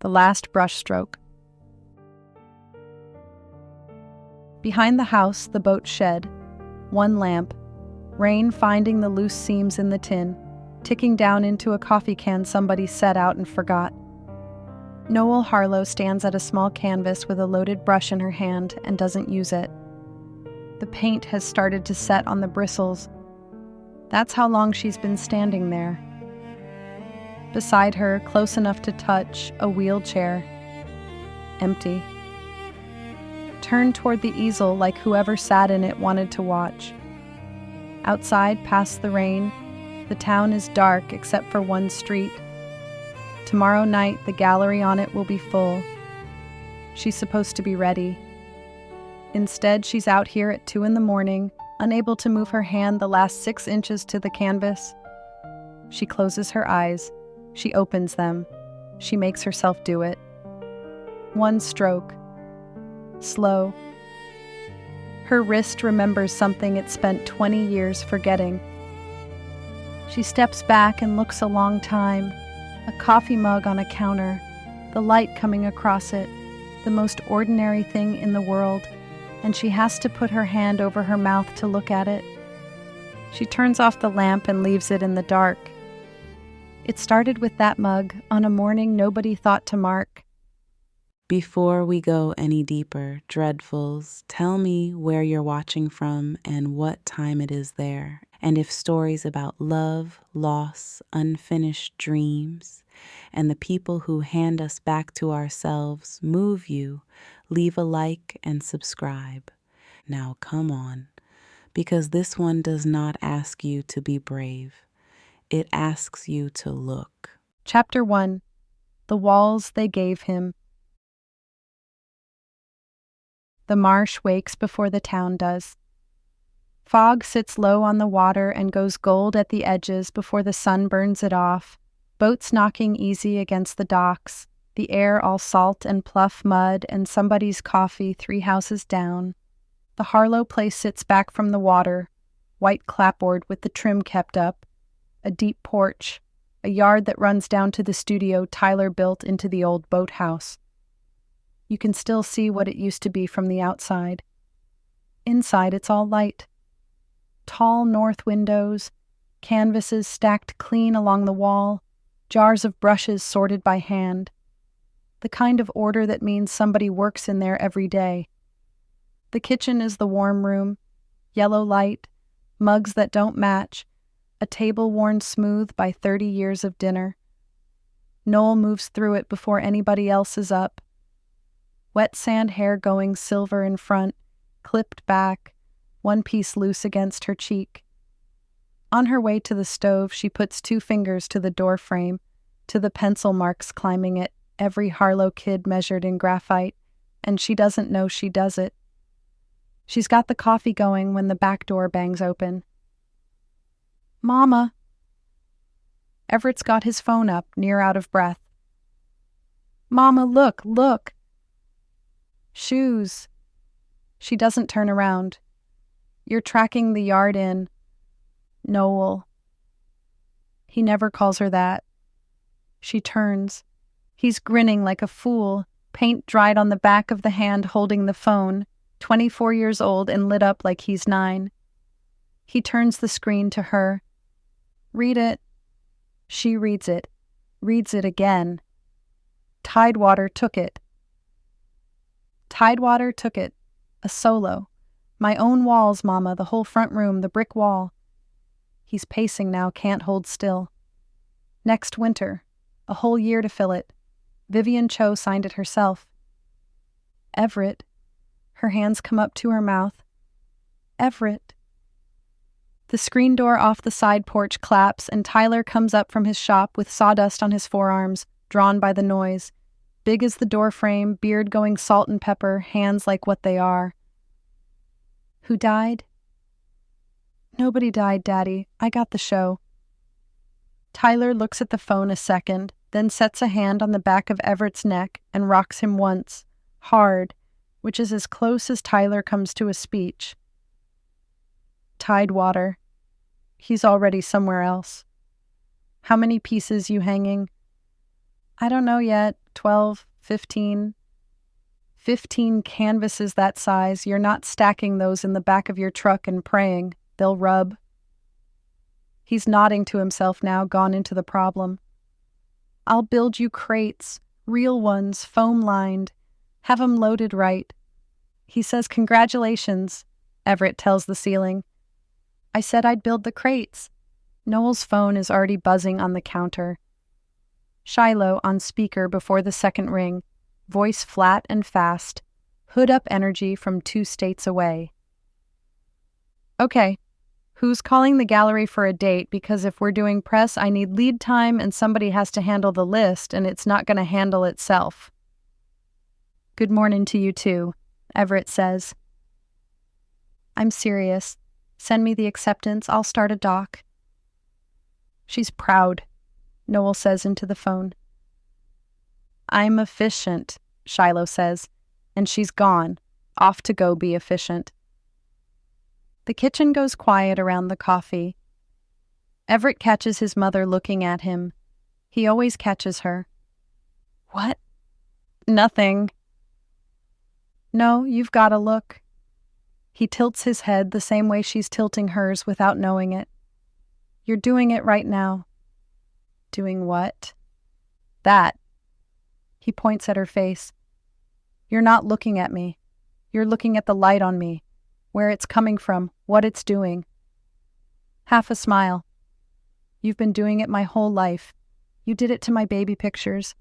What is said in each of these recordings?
The last brushstroke. Behind the house, the boat shed. One lamp. Rain finding the loose seams in the tin, ticking down into a coffee can somebody set out and forgot. Noel Harlow stands at a small canvas with a loaded brush in her hand and doesn't use it. The paint has started to set on the bristles. That's how long she's been standing there. Beside her, close enough to touch, a wheelchair. Empty. Turned toward the easel like whoever sat in it wanted to watch. Outside, past the rain, the town is dark except for one street. Tomorrow night, the gallery on it will be full. She's supposed to be ready. Instead, she's out here at 2 a.m, unable to move her hand the last 6 inches to the canvas. She closes her eyes. She opens them. She makes herself do it. One stroke. Slow. Her wrist remembers something it spent 20 years forgetting. She steps back and looks a long time. A coffee mug on a counter, the light coming across it, the most ordinary thing in the world, and she has to put her hand over her mouth to look at it. She turns off the lamp and leaves it in the dark. It started with that mug on a morning nobody thought to mark. Before we go any deeper, dreadfuls, tell me where you're watching from and what time it is there. And if stories about love, loss, unfinished dreams, and the people who hand us back to ourselves move you, leave a like and subscribe. Now come on, because this one does not ask you to be brave. It asks you to look. Chapter 1. The Walls They Gave Him. The marsh wakes before the town does. Fog sits low on the water and goes gold at the edges before the sun burns it off, boats knocking easy against the docks, the air all salt and pluff mud and somebody's coffee 3 houses down. The Harlow place sits back from the water, white clapboard with the trim kept up, a deep porch, a yard that runs down to the studio Tyler built into the old boathouse. You can still see what it used to be from the outside. Inside, it's all light. Tall north windows, canvases stacked clean along the wall, jars of brushes sorted by hand. The kind of order that means somebody works in there every day. The kitchen is the warm room, yellow light, mugs that don't match, a table worn smooth by 30 years of dinner. Noel moves through it before anybody else is up. Wet sand hair going silver in front, clipped back, one piece loose against her cheek. On her way to the stove, she puts 2 fingers to the door frame, to the pencil marks climbing it, every Harlow kid measured in graphite, and she doesn't know she does it. She's got the coffee going when the back door bangs open. Mama! Everett's got his phone up, near out of breath. Mama, look, look! Shoes. She doesn't turn around. You're tracking the yard in. Noel. He never calls her that. She turns. He's grinning like a fool, paint dried on the back of the hand holding the phone, 24 years old and lit up like he's 9. He turns the screen to her. Read it. She reads it again. Tidewater took it. Tidewater took it. A solo. My own walls, Mama, the whole front room, the brick wall. He's pacing now, can't hold still. Next winter. A whole year to fill it. Vivian Cho signed it herself. Everett. Her hands come up to her mouth. Everett. The screen door off the side porch claps and Tyler comes up from his shop with sawdust on his forearms, drawn by the noise. Big as the door frame, beard going salt and pepper, hands like what they are. Who died? Nobody died, Daddy. I got the show. Tyler looks at the phone a second, then sets a hand on the back of Everett's neck and rocks him once, hard, which is as close as Tyler comes to a speech. Tidewater. He's already somewhere else. How many pieces you hanging? I don't know yet. 12, 15. 15 canvases that size. You're not stacking those in the back of your truck and praying they'll rub. He's nodding to himself now, gone into the problem. I'll build you crates, real ones, foam-lined. Have 'em loaded right. He says, "Congratulations," Everett tells the ceiling. I said I'd build the crates. Noel's phone is already buzzing on the counter. Shiloh on speaker before the second ring, voice flat and fast, hood-up energy from 2 states away. Okay, who's calling the gallery for a date? Because if we're doing press, I need lead time and somebody has to handle the list, and it's not going to handle itself. Good morning to you too, Everett says. I'm serious. Send me the acceptance. I'll start a doc. She's proud, Noel says into the phone. I'm efficient, Shiloh says, and she's gone, off to go be efficient. The kitchen goes quiet around the coffee. Everett catches his mother looking at him. He always catches her. What? Nothing. No, you've got to look. He tilts his head the same way she's tilting hers without knowing it. You're doing it right now. Doing what? That. He points at her face. You're not looking at me. You're looking at the light on me, where it's coming from, what it's doing. Half a smile. You've been doing it my whole life. You did it to my baby pictures.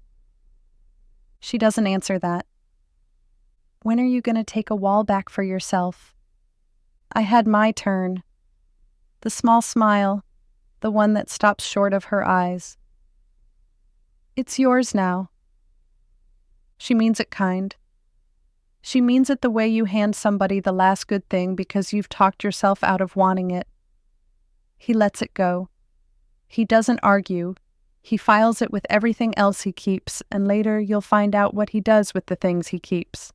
She doesn't answer that. When are you going to take a wall back for yourself? I had my turn. The small smile, the one that stops short of her eyes. It's yours now. She means it kind. She means it the way you hand somebody the last good thing because you've talked yourself out of wanting it. He lets it go. He doesn't argue. He files it with everything else he keeps, and later you'll find out what he does with the things he keeps.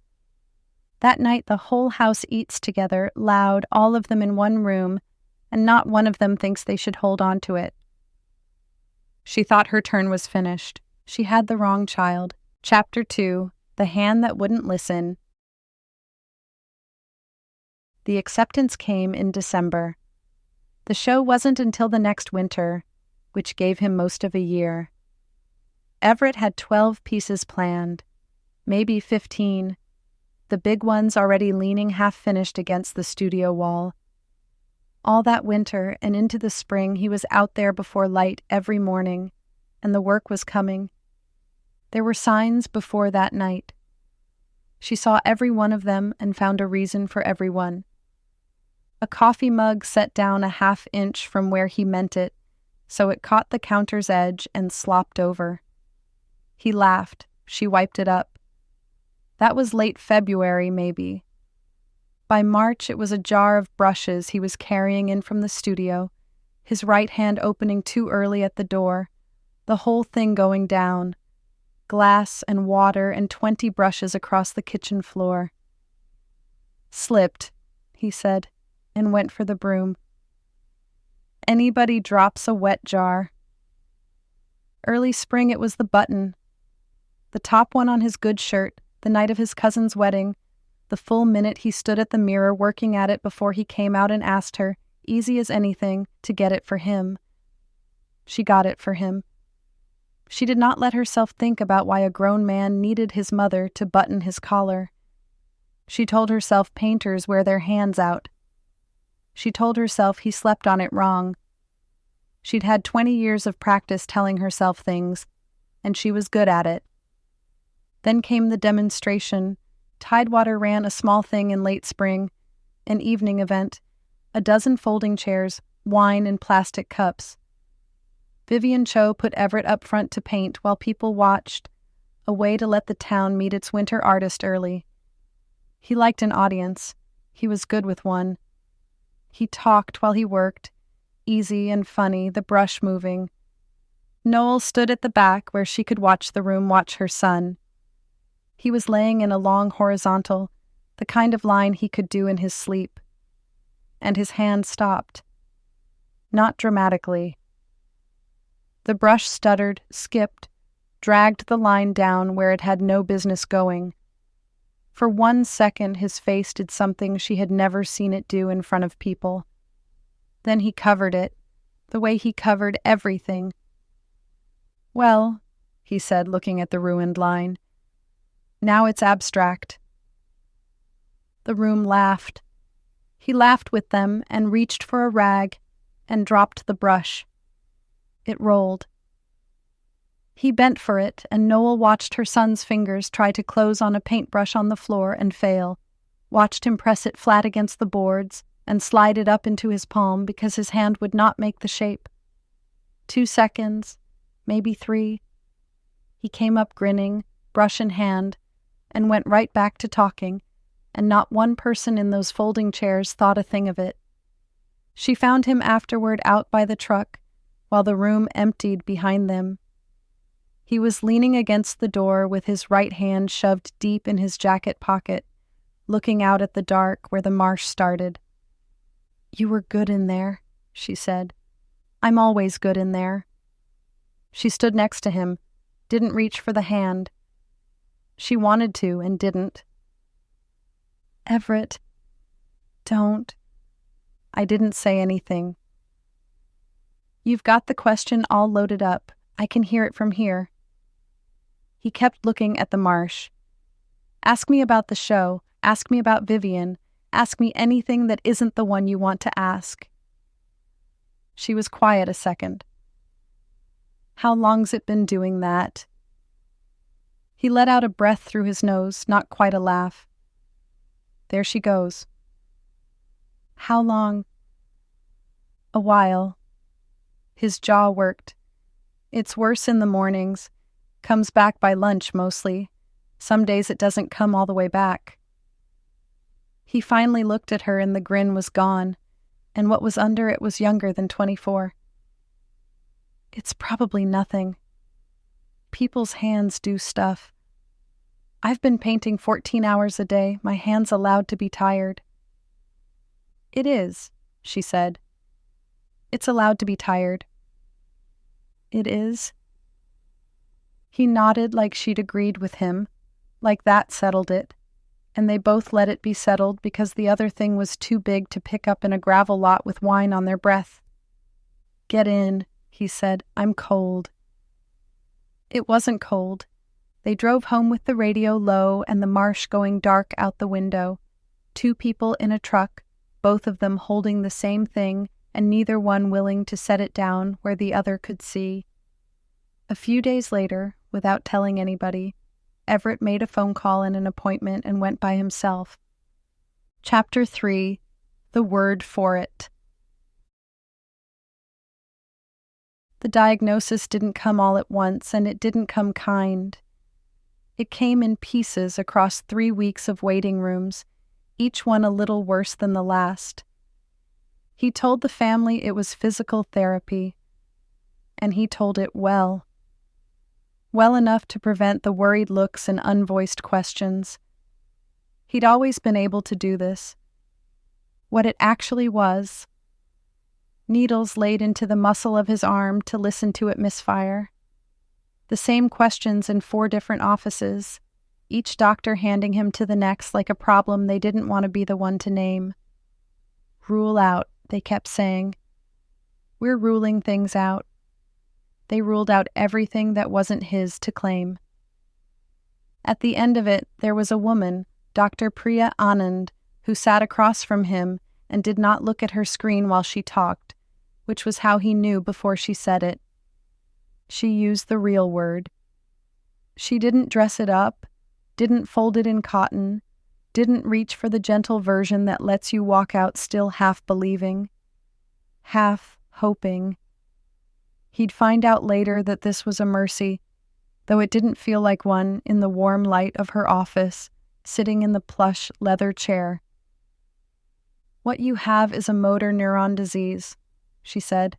That night the whole house eats together, loud, all of them in one room, and not one of them thinks they should hold on to it. She thought her turn was finished. She had the wrong child. Chapter 2, The Hand That Wouldn't Listen. The acceptance came in December. The show wasn't until the next winter, which gave him most of a year. Everett had 12 pieces planned, maybe 15, the big ones already leaning half-finished against the studio wall. All that winter and into the spring he was out there before light every morning, and the work was coming. There were signs before that night. She saw every one of them and found a reason for every one. A coffee mug set down a half-inch from where he meant it, so it caught the counter's edge and slopped over. He laughed. She wiped it up. That was late February, maybe. By March, it was a jar of brushes he was carrying in from the studio, his right hand opening too early at the door, the whole thing going down. Glass and water and 20 brushes across the kitchen floor. Slipped, he said, and went for the broom. Anybody drops a wet jar. Early spring it was the button. The top one on his good shirt, the night of his cousin's wedding, the full minute he stood at the mirror working at it before he came out and asked her, easy as anything, to get it for him. She got it for him. She did not let herself think about why a grown man needed his mother to button his collar. She told herself painters wear their hands out. She told herself he slept on it wrong. She'd had 20 years of practice telling herself things, and she was good at it. Then came the demonstration. Tidewater ran a small thing in late spring, an evening event, a dozen folding chairs, wine in plastic cups. Vivian Cho put Everett up front to paint while people watched, a way to let the town meet its winter artist early. He liked an audience. He was good with one. He talked while he worked, easy and funny, the brush moving. Noel stood at the back where she could watch the room watch her son. He was laying in a long horizontal, the kind of line he could do in his sleep. And his hand stopped. Not dramatically. The brush stuttered, skipped, dragged the line down where it had no business going. For 1 second, his face did something she had never seen it do in front of people. Then he covered it, the way he covered everything. "Well," he said, looking at the ruined line, "now it's abstract." The room laughed. He laughed with them and reached for a rag and dropped the brush. It rolled. He bent for it, and Noel watched her son's fingers try to close on a paintbrush on the floor and fail, watched him press it flat against the boards and slide it up into his palm because his hand would not make the shape. 2 seconds, maybe 3. He came up grinning, brush in hand, and went right back to talking, and not one person in those folding chairs thought a thing of it. She found him afterward out by the truck, while the room emptied behind them. He was leaning against the door with his right hand shoved deep in his jacket pocket, looking out at the dark where the marsh started. "You were good in there," she said. "I'm always good in there." She stood next to him, didn't reach for the hand. She wanted to and didn't. "Everett, don't." I didn't say anything. "You've got the question all loaded up. I can hear it from here." He kept looking at the marsh. "Ask me about the show. Ask me about Vivian. Ask me anything that isn't the one you want to ask." She was quiet a second. "How long's it been doing that?" He let out a breath through his nose, not quite a laugh. "There she goes." "How long?" "A while." His jaw worked. "It's worse in the mornings. Comes back by lunch, mostly. Some days it doesn't come all the way back." He finally looked at her and the grin was gone, and what was under it was younger than 24. "It's probably nothing. People's hands do stuff. I've been painting 14 hours a day. My hand's allowed to be tired." "It is," she said. "It's allowed to be tired." "It is?" He nodded like she'd agreed with him, like that settled it, and they both let it be settled because the other thing was too big to pick up in a gravel lot with wine on their breath. "Get in," he said. "I'm cold." It wasn't cold. They drove home with the radio low and the marsh going dark out the window. 2 people in a truck, both of them holding the same thing and neither one willing to set it down where the other could see. A few days later, without telling anybody, Everett made a phone call and an appointment and went by himself. Chapter 3: The Word for It. The diagnosis didn't come all at once, and it didn't come kind. It came in pieces across 3 weeks of waiting rooms, each one a little worse than the last. He told the family it was physical therapy, and he told it well. Well enough to prevent the worried looks and unvoiced questions. He'd always been able to do this. What it actually was: needles laid into the muscle of his arm to listen to it misfire. The same questions in 4 different offices, each doctor handing him to the next like a problem they didn't want to be the one to name. "Rule out," they kept saying. "We're ruling things out." They ruled out everything that wasn't his to claim. At the end of it, there was a woman, Dr. Priya Anand, who sat across from him and did not look at her screen while she talked, which was how he knew before she said it. She used the real word. She didn't dress it up, didn't fold it in cotton, didn't reach for the gentle version that lets you walk out still half believing, half hoping. He'd find out later that this was a mercy, though it didn't feel like one in the warm light of her office, sitting in the plush leather chair. "What you have is a motor neuron disease," she said.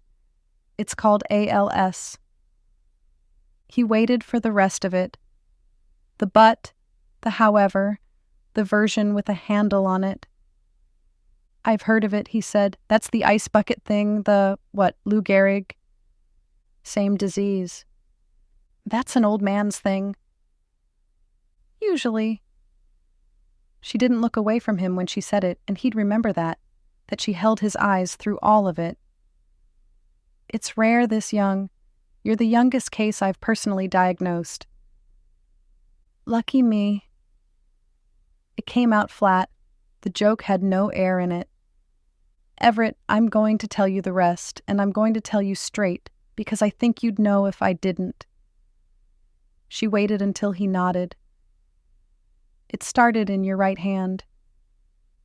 "It's called ALS." He waited for the rest of it. The but, the however, the version with a handle on it. "I've heard of it," he said. "That's the ice bucket thing, Lou Gehrig." "Same disease." That's an old man's thing. Usually. She didn't look away from him when she said it, and he'd remember that she held his eyes through all of it. It's rare this young. You're the youngest case I've personally diagnosed. Lucky me. It came out flat. The joke had no air in it. Everett, I'm going to tell you the rest, and I'm going to tell you straight, because I think you'd know if I didn't. She waited until he nodded. It started in your right hand.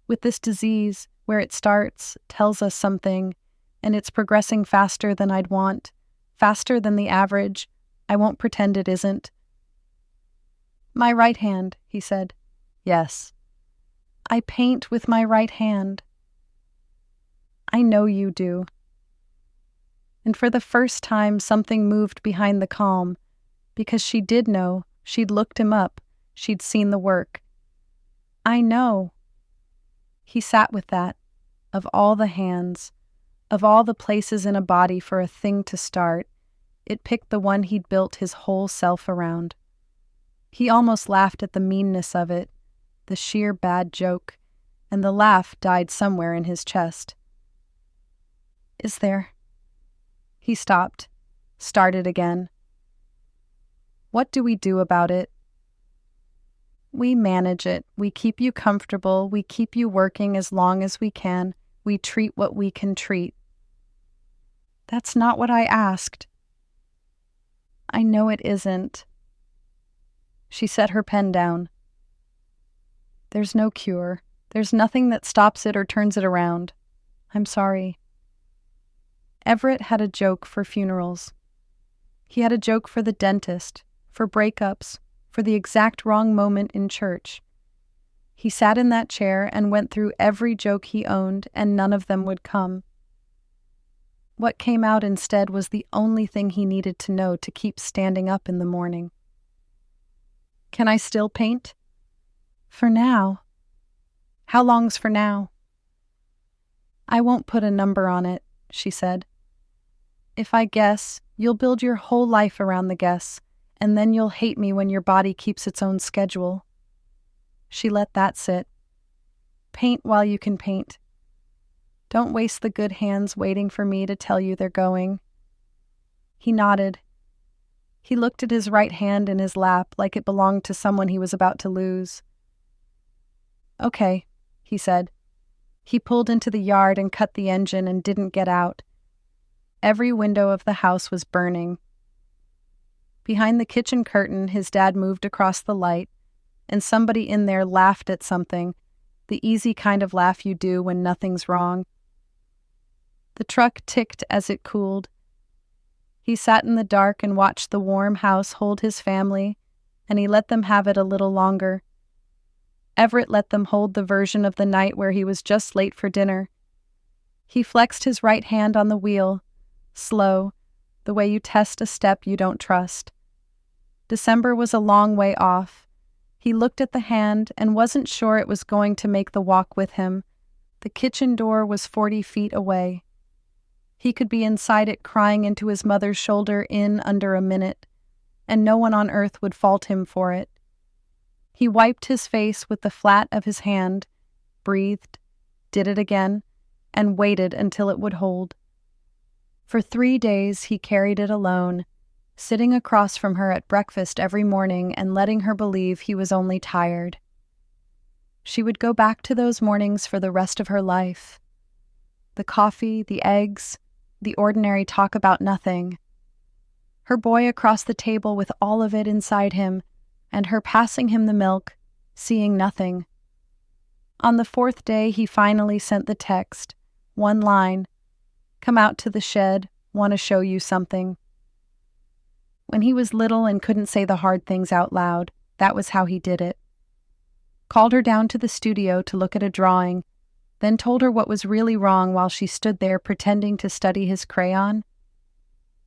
With this disease, where it starts tells us something, and it's progressing faster than I'd want, faster than the average. I won't pretend it isn't. My right hand, he said. Yes. I paint with my right hand. I know you do. And for the first time, something moved behind the calm, because she did know. She'd looked him up. She'd seen the work. I know. He sat with that. Of all the hands, of all the places in a body for a thing to start, it picked the one he'd built his whole self around. He almost laughed at the meanness of it, the sheer bad joke, and the laugh died somewhere in his chest. Is there? He stopped, started again. What do we do about it? We manage it. We keep you comfortable. We keep you working as long as we can. We treat what we can treat. That's not what I asked. I know it isn't. She set her pen down. There's no cure. There's nothing that stops it or turns it around. I'm sorry. Everett had a joke for funerals. He had a joke for the dentist, for breakups, for the exact wrong moment in church. He sat in that chair and went through every joke he owned, and none of them would come. What came out instead was the only thing he needed to know to keep standing up in the morning. Can I still paint? For now. How long's for now? I won't put a number on it, she said. If I guess, you'll build your whole life around the guess, and then you'll hate me when your body keeps its own schedule. She let that sit. Paint while you can paint. Don't waste the good hands waiting for me to tell you they're going. He nodded. He looked at his right hand in his lap like it belonged to someone he was about to lose. Okay, he said. He pulled into the yard and cut the engine and didn't get out. Every window of the house was burning. Behind the kitchen curtain, his dad moved across the light, and somebody in there laughed at something, the easy kind of laugh you do when nothing's wrong. The truck ticked as it cooled. He sat in the dark and watched the warm house hold his family, and he let them have it a little longer. Everett let them hold the version of the night where he was just late for dinner. He flexed his right hand on the wheel, slow, the way you test a step you don't trust. December was a long way off. He looked at the hand and wasn't sure it was going to make the walk with him. The kitchen door was 40 feet away. He could be inside it crying into his mother's shoulder in under a minute, and no one on earth would fault him for it. He wiped his face with the flat of his hand, breathed, did it again, and waited until it would hold. For 3 days he carried it alone, sitting across from her at breakfast every morning and letting her believe he was only tired. She would go back to those mornings for the rest of her life. The coffee, the eggs, the ordinary talk about nothing. Her boy across the table with all of it inside him, and her passing him the milk, seeing nothing. On the 4th day, he finally sent the text, one line, "Come out to the shed, want to show you something." When he was little and couldn't say the hard things out loud, that was how he did it. Called her down to the studio to look at a drawing, then told her what was really wrong while she stood there pretending to study his crayon.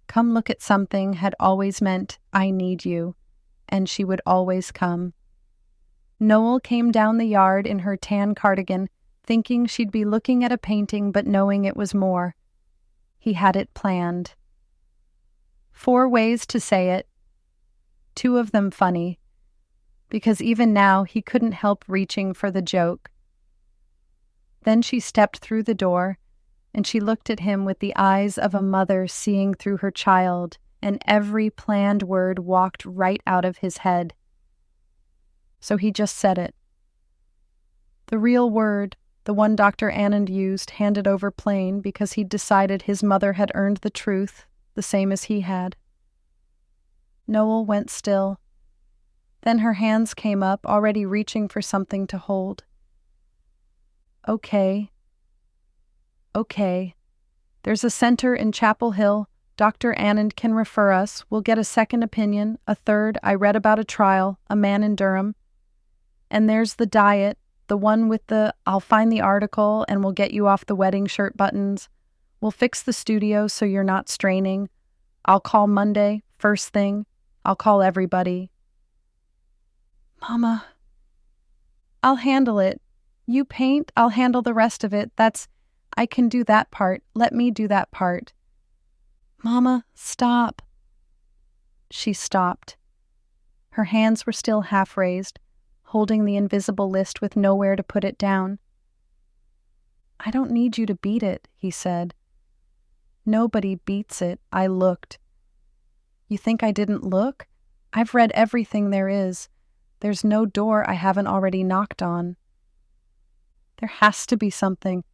Come look at something had always meant, I need you, and she would always come. Noel came down the yard in her tan cardigan, thinking she'd be looking at a painting but knowing it was more. He had it planned. 4 ways to say it. two of them funny, because even now he couldn't help reaching for the joke. Then she stepped through the door, and she looked at him with the eyes of a mother seeing through her child, and every planned word walked right out of his head. So he just said it. The real word, the one Dr. Anand used, handed over plain because he'd decided his mother had earned the truth, the same as he had. Noel went still. Then her hands came up, already reaching for something to hold. Okay. There's a center in Chapel Hill. Dr. Anand can refer us. We'll get a second opinion, a third. I read about a trial, a man in Durham. And there's the diet, the one with the, I'll find the article and we'll get you off the wedding shirt buttons. We'll fix the studio so you're not straining. I'll call Monday, first thing. I'll call everybody. Mama, I'll handle it. You paint, I'll handle the rest of it. I can do that part. Let me do that part. Mama, stop. She stopped. Her hands were still half raised, holding the invisible list with nowhere to put it down. I don't need you to beat it, he said. Nobody beats it. I looked. You think I didn't look? I've read everything there is. There's no door I haven't already knocked on. There has to be something.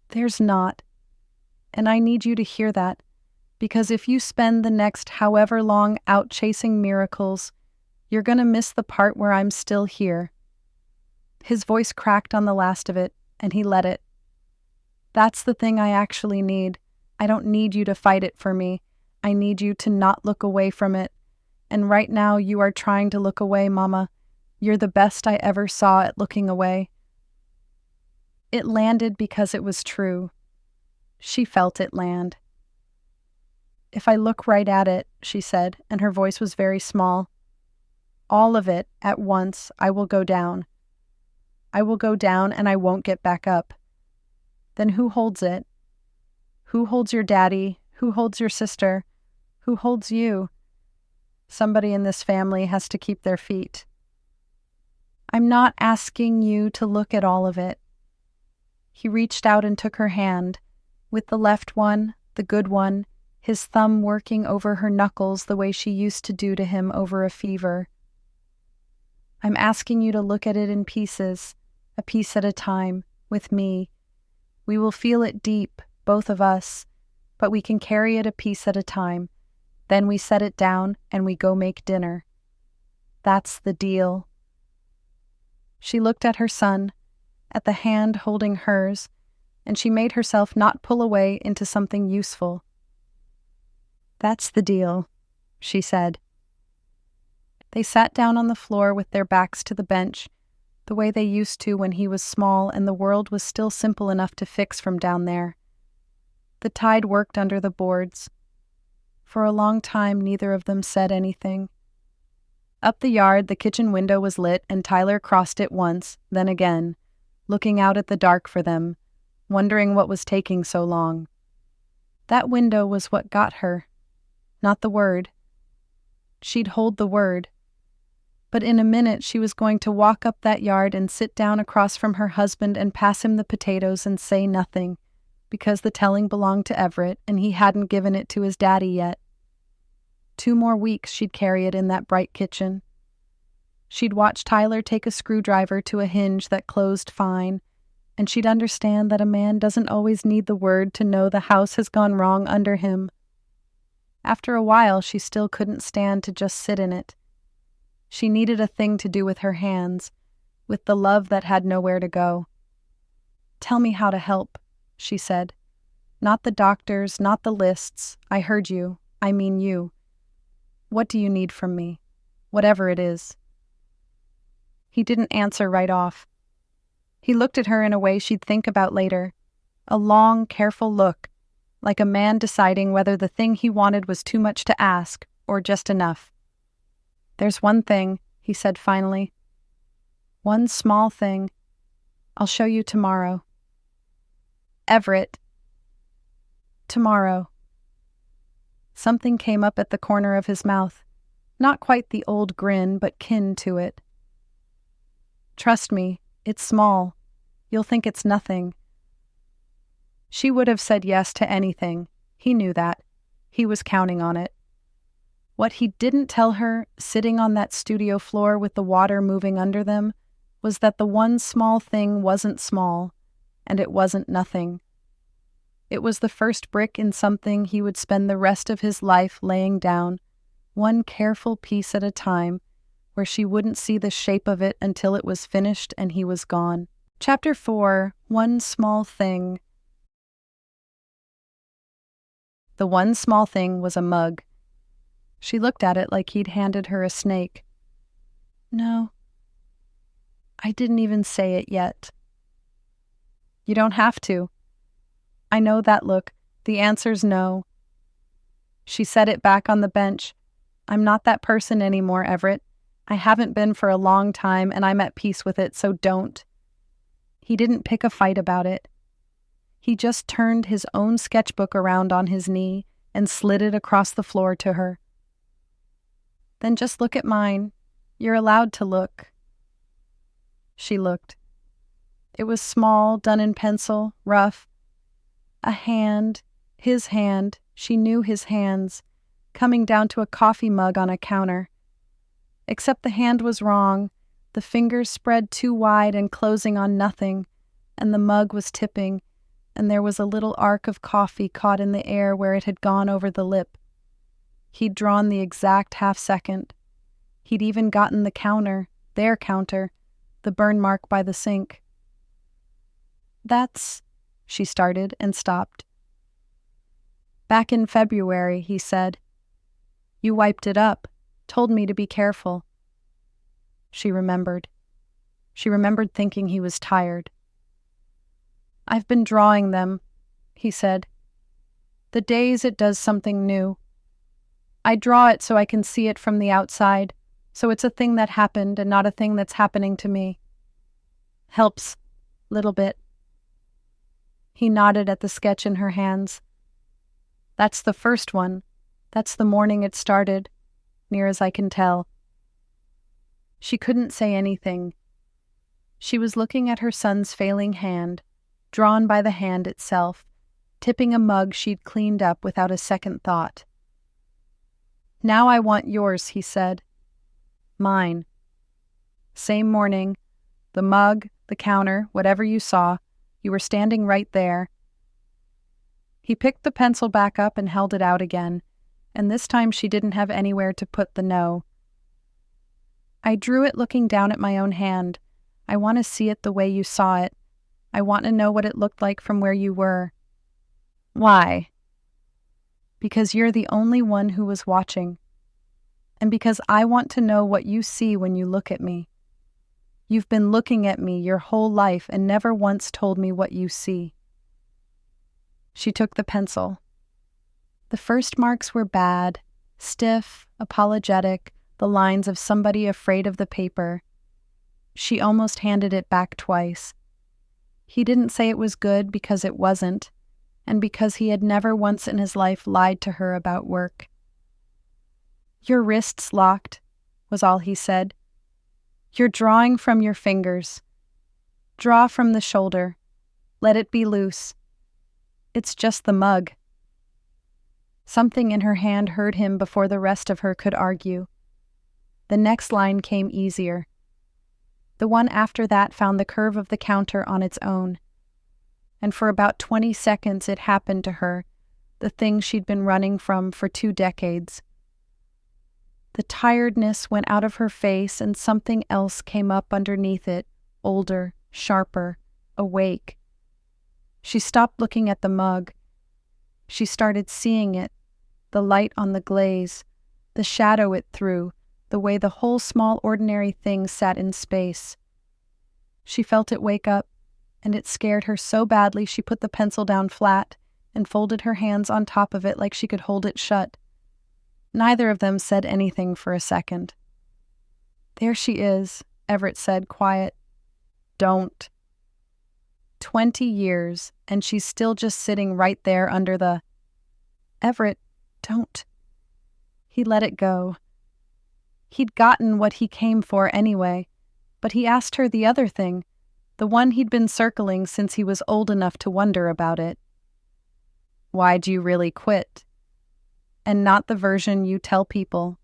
There's not. And I need you to hear that, because if you spend the next however long out chasing miracles, you're going to miss the part where I'm still here. His voice cracked on the last of it, and he let it. That's the thing I actually need. I don't need you to fight it for me. I need you to not look away from it. And right now you are trying to look away, Mama. You're the best I ever saw at looking away. It landed because it was true. She felt it land. If I look right at it, she said, and her voice was very small, all of it at once, I will go down. I will go down and I won't get back up. Then who holds it? Who holds your daddy? Who holds your sister? Who holds you? Somebody in this family has to keep their feet. I'm not asking you to look at all of it. He reached out and took her hand, with the left one, the good one, his thumb working over her knuckles the way she used to do to him over a fever. I'm asking you to look at it in pieces, a piece at a time, with me. We will feel it deep, both of us, but we can carry it a piece at a time. Then we set it down and we go make dinner. That's the deal. She looked at her son, at the hand holding hers, and she made herself not pull away into something useful. That's the deal, she said. They sat down on the floor with their backs to the bench, the way they used to when he was small and the world was still simple enough to fix from down there. The tide worked under the boards. For a long time, neither of them said anything. Up the yard, the kitchen window was lit, and Tyler crossed it once, then again, looking out at the dark for them, wondering what was taking so long. That window was what got her, not the word. She'd hold the word. But in a minute she was going to walk up that yard and sit down across from her husband and pass him the potatoes and say nothing, because the telling belonged to Everett and he hadn't given it to his daddy yet. 2 more weeks she'd carry it in that bright kitchen. She'd watch Tyler take a screwdriver to a hinge that closed fine, and she'd understand that a man doesn't always need the word to know the house has gone wrong under him. After a while, she still couldn't stand to just sit in it. She needed a thing to do with her hands, with the love that had nowhere to go. Tell me how to help, she said. Not the doctors, not the lists. I heard you. I mean you. What do you need from me? Whatever it is. He didn't answer right off. He looked at her in a way she'd think about later. A long, careful look, like a man deciding whether the thing he wanted was too much to ask or just enough. There's one thing, he said finally. One small thing. I'll show you tomorrow. Everett. Tomorrow. Something came up at the corner of his mouth. Not quite the old grin, but kin to it. "Trust me, it's small. You'll think it's nothing." She would have said yes to anything. He knew that. He was counting on it. What he didn't tell her, sitting on that studio floor with the water moving under them, was that the one small thing wasn't small, and it wasn't nothing. It was the first brick in something he would spend the rest of his life laying down, one careful piece at a time, where she wouldn't see the shape of it until it was finished and he was gone. Chapter 4, One Small Thing. The one small thing was a mug. She looked at it like he'd handed her a snake. "No, I didn't even say it yet." "You don't have to. I know that look. The answer's no." She set it back on the bench. "I'm not that person anymore, Everett. I haven't been for a long time, and I'm at peace with it, so don't." He didn't pick a fight about it. He just turned his own sketchbook around on his knee and slid it across the floor to her. "Then just look at mine. You're allowed to look." She looked. It was small, done in pencil, rough. A hand, his hand, she knew his hands, coming down to a coffee mug on a counter. Except the hand was wrong, the fingers spread too wide and closing on nothing, and the mug was tipping, and there was a little arc of coffee caught in the air where it had gone over the lip. He'd drawn the exact half-second. He'd even gotten the counter, their counter, the burn mark by the sink. "That's," she started and stopped. "Back in February," he said. "You wiped it up, told me to be careful." She remembered. She remembered thinking he was tired. "I've been drawing them," he said. "The days it does something new. I draw it so I can see it from the outside, so it's a thing that happened and not a thing that's happening to me. Helps, little bit." He nodded at the sketch in her hands. "That's the first one. That's the morning it started, near as I can tell." She couldn't say anything. She was looking at her son's failing hand, drawn by the hand itself, tipping a mug she'd cleaned up without a second thought. "Now I want yours," he said. "Mine." Same morning, the mug, the counter, whatever you saw, you were standing right there. He picked the pencil back up and held it out again, and this time she didn't have anywhere to put the no. "I drew it looking down at my own hand. I want to see it the way you saw it. I want to know what it looked like from where you were." "Why?" "Because you're the only one who was watching. And because I want to know what you see when you look at me. You've been looking at me your whole life and never once told me what you see." She took the pencil. The first marks were bad, stiff, apologetic, the lines of somebody afraid of the paper. She almost handed it back twice. He didn't say it was good because it wasn't, and because he had never once in his life lied to her about work. "Your wrist's locked," was all he said. "You're drawing from your fingers. Draw from the shoulder. Let it be loose. It's just the mug." Something in her hand heard him before the rest of her could argue. The next line came easier. The one after that found the curve of the counter on its own. And for about 20 seconds it happened to her, the thing she'd been running from for 2 decades. The tiredness went out of her face and something else came up underneath it, older, sharper, awake. She stopped looking at the mug. She started seeing it, the light on the glaze, the shadow it threw, the way the whole small ordinary thing sat in space. She felt it wake up, and it scared her so badly she put the pencil down flat and folded her hands on top of it like she could hold it shut. Neither of them said anything for a second. "There she is," Everett said, quiet. "Don't." 20 years, and she's still just sitting right there under the... "Everett, don't." He let it go. He'd gotten what he came for anyway, but he asked her the other thing, the one he'd been circling since he was old enough to wonder about it. Why'd you really quit? And not the version you tell people.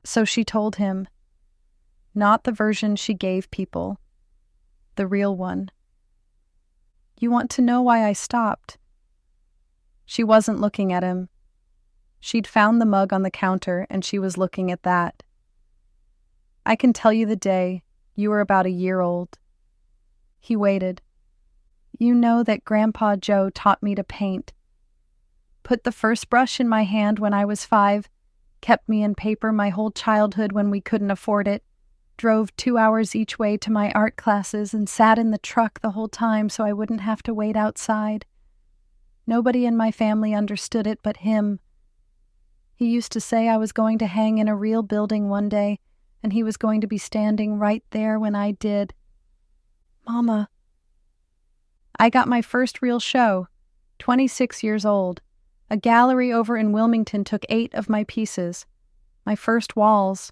So she told him, not the version she gave people, the real one. You want to know why I stopped? She wasn't looking at him. She'd found the mug on the counter and she was looking at that. I can tell you the day. You were about a year old. He waited. You know that Grandpa Joe taught me to paint. Put the first brush in my hand when I was 5, kept me in paper my whole childhood when we couldn't afford it, drove 2 hours each way to my art classes and sat in the truck the whole time so I wouldn't have to wait outside. Nobody in my family understood it but him. He used to say I was going to hang in a real building one day, and he was going to be standing right there when I did. Mama. I got my first real show, 26 years old. A gallery over in Wilmington took 8 of my pieces. My first walls.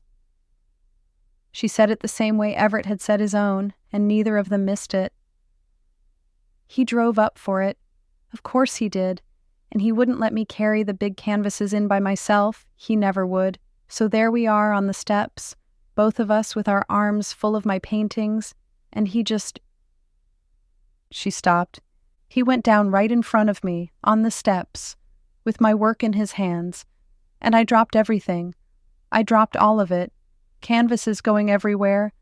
She said it the same way Everett had said his own, and neither of them missed it. He drove up for it. Of course he did. And he wouldn't let me carry the big canvases in by myself. He never would. So there we are on the steps, both of us with our arms full of my paintings, and he just... She stopped. He went down right in front of me, on the steps, with my work in his hands, and I dropped everything. I dropped all of it, canvases going everywhere,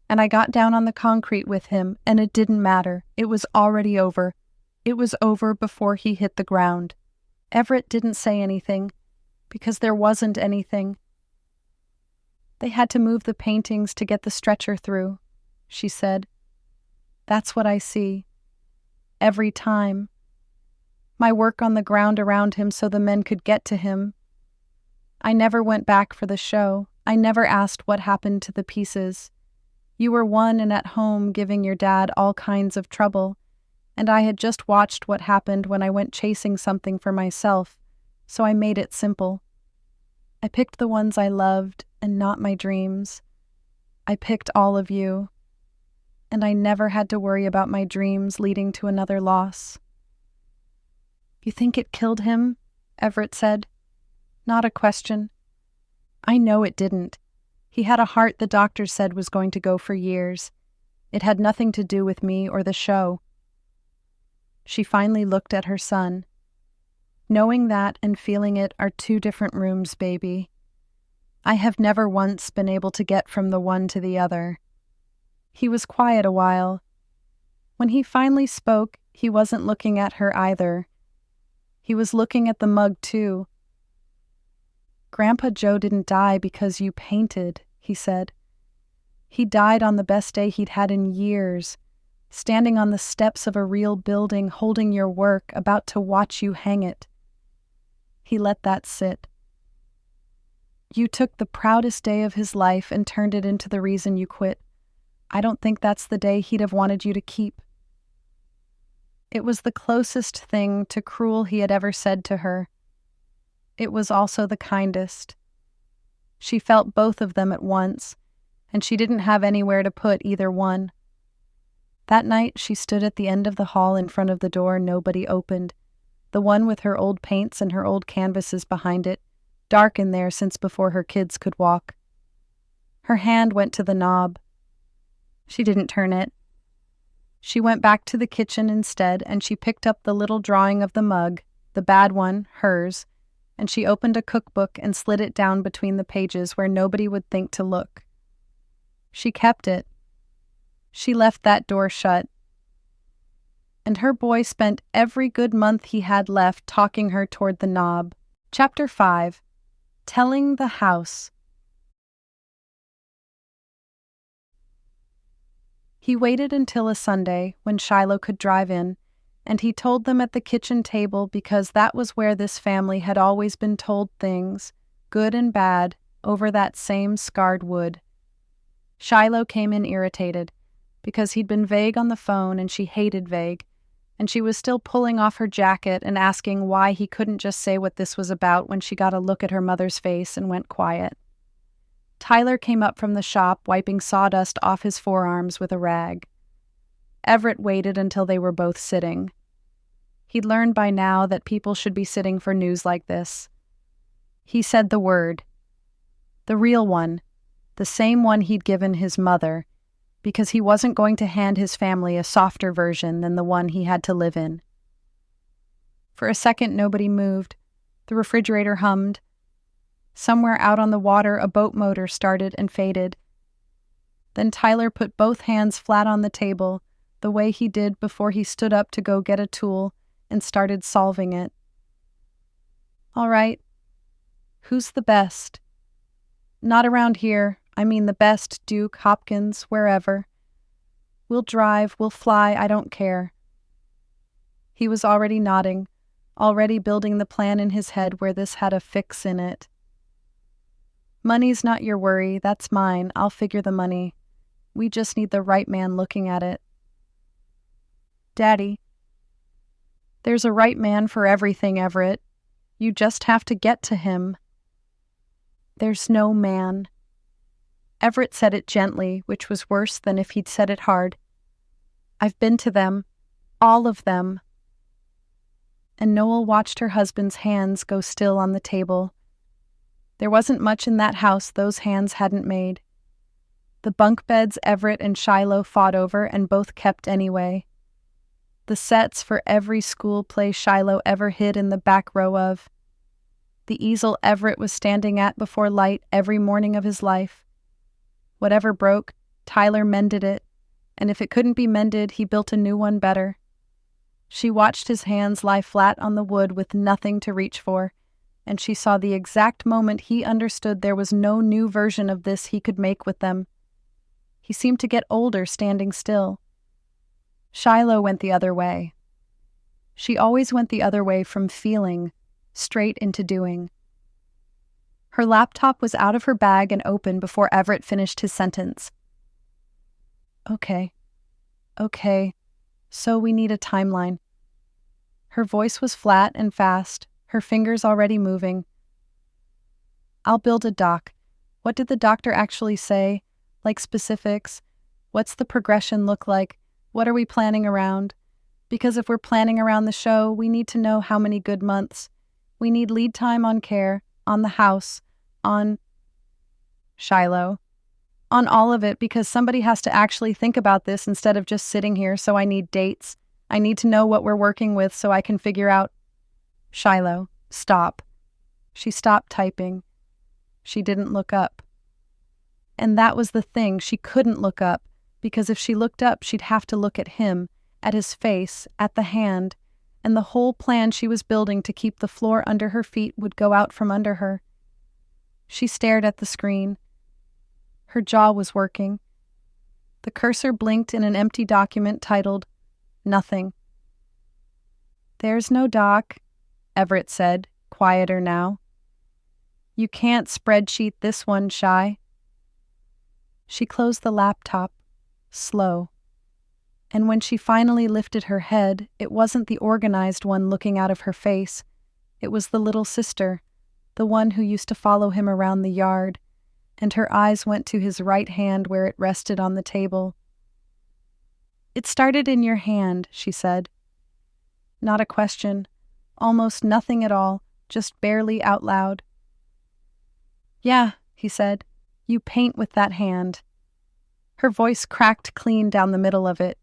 and I got down on the concrete with him, and it didn't matter. It was already over. It was over before he hit the ground. Everett didn't say anything, because there wasn't anything. They had to move the paintings to get the stretcher through, she said. That's what I see. Every time. My work on the ground around him so the men could get to him. I never went back for the show. I never asked what happened to the pieces. You were 1 and at home giving your dad all kinds of trouble, and I had just watched what happened when I went chasing something for myself, so I made it simple. I picked the ones I loved and not my dreams. I picked all of you, and I never had to worry about my dreams leading to another loss. You think it killed him? Everett said. Not a question. I know it didn't. He had a heart the doctors said was going to go for years. It had nothing to do with me or the show. She finally looked at her son. Knowing that and feeling it are 2 different rooms, baby. I have never once been able to get from the one to the other. He was quiet a while. When he finally spoke, he wasn't looking at her either. He was looking at the mug, too. Grandpa Joe didn't die because you painted, he said. He died on the best day he'd had in years, standing on the steps of a real building, holding your work, about to watch you hang it. He let that sit. You took the proudest day of his life and turned it into the reason you quit. I don't think that's the day he'd have wanted you to keep. It was the closest thing to cruel he had ever said to her. It was also the kindest. She felt both of them at once, and she didn't have anywhere to put either one. That night she stood at the end of the hall in front of the door nobody opened, the one with her old paints and her old canvases behind it, dark in there since before her kids could walk. Her hand went to the knob. She didn't turn it. She went back to the kitchen instead, and she picked up the little drawing of the mug, the bad one, hers, and she opened a cookbook and slid it down between the pages where nobody would think to look. She kept it. She left that door shut. And her boy spent every good month he had left talking her toward the knob. Chapter 5. Telling the House. He waited until a Sunday when Shiloh could drive in, and he told them at the kitchen table because that was where this family had always been told things, good and bad, over that same scarred wood. Shiloh came in irritated, because he'd been vague on the phone and she hated vague, and she was still pulling off her jacket and asking why he couldn't just say what this was about when she got a look at her mother's face and went quiet. Tyler came up from the shop, wiping sawdust off his forearms with a rag. Everett waited until they were both sitting. He'd learned by now that people should be sitting for news like this. He said the word. The real one, the same one he'd given his mother, because he wasn't going to hand his family a softer version than the one he had to live in. For a second, nobody moved. The refrigerator hummed. Somewhere out on the water, a boat motor started and faded. Then Tyler put both hands flat on the table, the way he did before he stood up to go get a tool, and started solving it. All right. Who's the best? Not around here. I mean the best, Duke, Hopkins, wherever. We'll drive, we'll fly, I don't care. He was already nodding, already building the plan in his head where this had a fix in it. Money's not your worry, that's mine, I'll figure the money. We just need the right man looking at it. Daddy. There's a right man for everything, Everett. You just have to get to him. There's no man. Everett said it gently, which was worse than if he'd said it hard. I've been to them. All of them. And Noel watched her husband's hands go still on the table. There wasn't much in that house those hands hadn't made. The bunk beds Everett and Shiloh fought over and both kept anyway. The sets for every school play Shiloh ever hid in the back row of. The easel Everett was standing at before light every morning of his life. Whatever broke, Tyler mended it, and if it couldn't be mended, he built a new one better. She watched his hands lie flat on the wood with nothing to reach for, and she saw the exact moment he understood there was no new version of this he could make with them. He seemed to get older standing still. Shiloh went the other way. She always went the other way from feeling, straight into doing. Her laptop was out of her bag and open before Everett finished his sentence. Okay, so we need a timeline. Her voice was flat and fast, her fingers already moving. I'll build a doc. What did the doctor actually say? Like specifics? What's the progression look like? What are we planning around? Because if we're planning around the show, we need to know how many good months. We need lead time on care, on the house, on Shiloh. On all of it, because somebody has to actually think about this instead of just sitting here, so I need dates. I need to know what we're working with so I can figure out. Shiloh, stop. She stopped typing. She didn't look up. And that was the thing, she couldn't look up, because if she looked up, she'd have to look at him, at his face, at the hand, and the whole plan she was building to keep the floor under her feet would go out from under her. She stared at the screen. Her jaw was working. The cursor blinked in an empty document titled, Nothing. There's no doc, Everett said, quieter now. You can't spreadsheet this one, Shy. She closed the laptop, slow. And when she finally lifted her head, it wasn't the organized one looking out of her face. It was the little sister, the one who used to follow him around the yard, and her eyes went to his right hand where it rested on the table. It started in your hand, she said. Not a question, almost nothing at all, just barely out loud. Yeah, he said, you paint with that hand. Her voice cracked clean down the middle of it.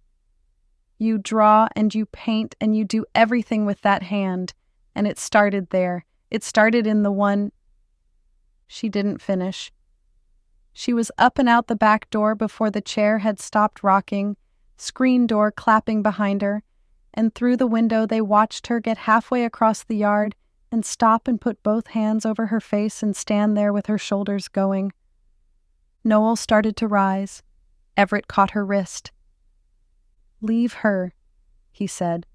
You draw and you paint and you do everything with that hand, and it started there. It started in the one. She didn't finish. She was up and out the back door before the chair had stopped rocking, screen door clapping behind her, and through the window they watched her get halfway across the yard and stop and put both hands over her face and stand there with her shoulders going. Noel started to rise. Everett caught her wrist. Leave her, he said.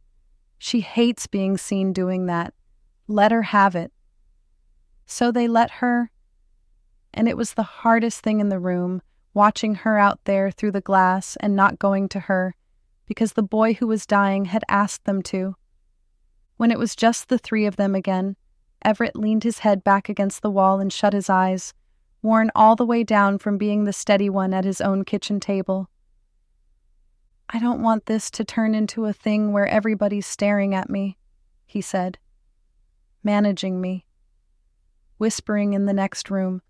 She hates being seen doing that. Let her have it. So they let her, and it was the hardest thing in the room, watching her out there through the glass and not going to her, because the boy who was dying had asked them to. When it was just the three of them again, Everett leaned his head back against the wall and shut his eyes, worn all the way down from being the steady one at his own kitchen table. "I don't want this to turn into a thing where everybody's staring at me," he said. "Managing me. Whispering in the next room.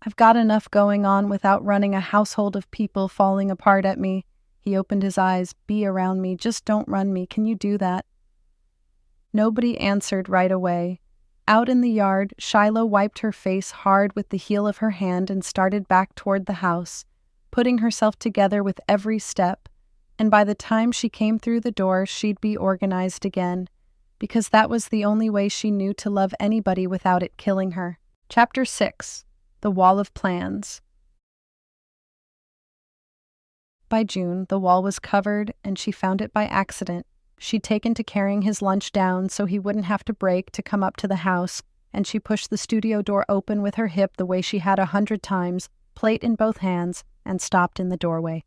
I've got enough going on without running a household of people falling apart at me." He opened his eyes. "Be around me. Just don't run me. Can you do that?" Nobody answered right away. Out in the yard, Shiloh wiped her face hard with the heel of her hand and started back toward the house, putting herself together with every step, and by the time she came through the door, she'd be organized again, because that was the only way she knew to love anybody without it killing her. Chapter 6. The Wall of Plans. By June, the wall was covered, and she found it by accident. She'd taken to carrying his lunch down so he wouldn't have to break to come up to the house, and she pushed the studio door open with her hip the way she had 100 times, plate in both hands, and stopped in the doorway.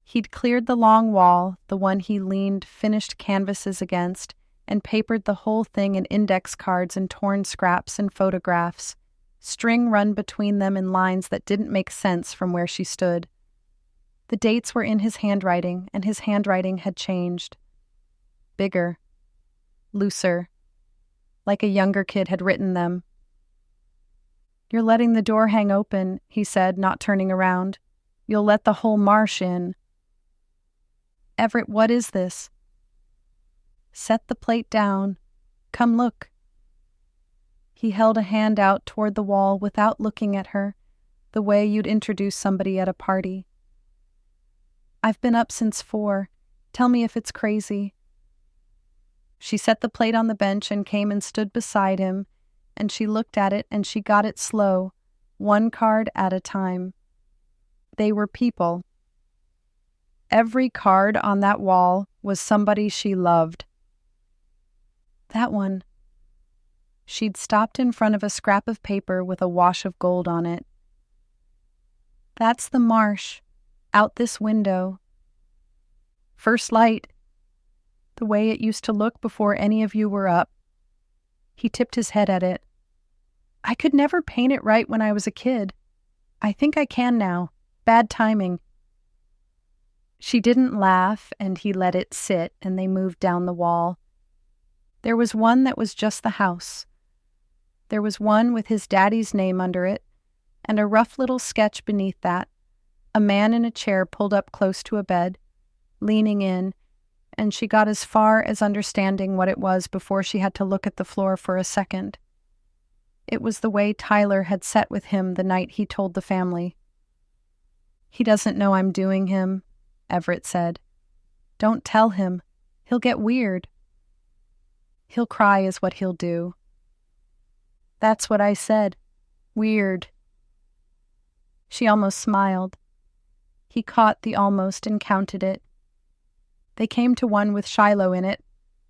He'd cleared the long wall, the one he leaned finished canvases against, and papered the whole thing in index cards and torn scraps and photographs, string run between them in lines that didn't make sense from where she stood. The dates were in his handwriting, and his handwriting had changed. Bigger, looser, like a younger kid had written them. "You're letting the door hang open," he said, not turning around. "You'll let the whole marsh in." "Everett, what is this?" "Set the plate down. Come look." He held a hand out toward the wall without looking at her, the way you'd introduce somebody at a party. "I've been up since 4. Tell me if it's crazy." She set the plate on the bench and came and stood beside him, and she looked at it and she got it slow, one card at a time. They were people. Every card on that wall was somebody she loved. That one. She'd stopped in front of a scrap of paper with a wash of gold on it. "That's the marsh, out this window. First light. The way it used to look before any of you were up." He tipped his head at it. "I could never paint it right when I was a kid. I think I can now. Bad timing." She didn't laugh, and he let it sit, and they moved down the wall. There was one that was just the house. There was one with his daddy's name under it, and a rough little sketch beneath that, a man in a chair pulled up close to a bed, leaning in, and she got as far as understanding what it was before she had to look at the floor for a second. It was the way Tyler had sat with him the night he told the family. "He doesn't know I'm doing him," Everett said. "Don't tell him. He'll get weird." "He'll cry is what he'll do." "That's what I said. Weird." She almost smiled. He caught the almost and counted it. They came to one with Shiloh in it,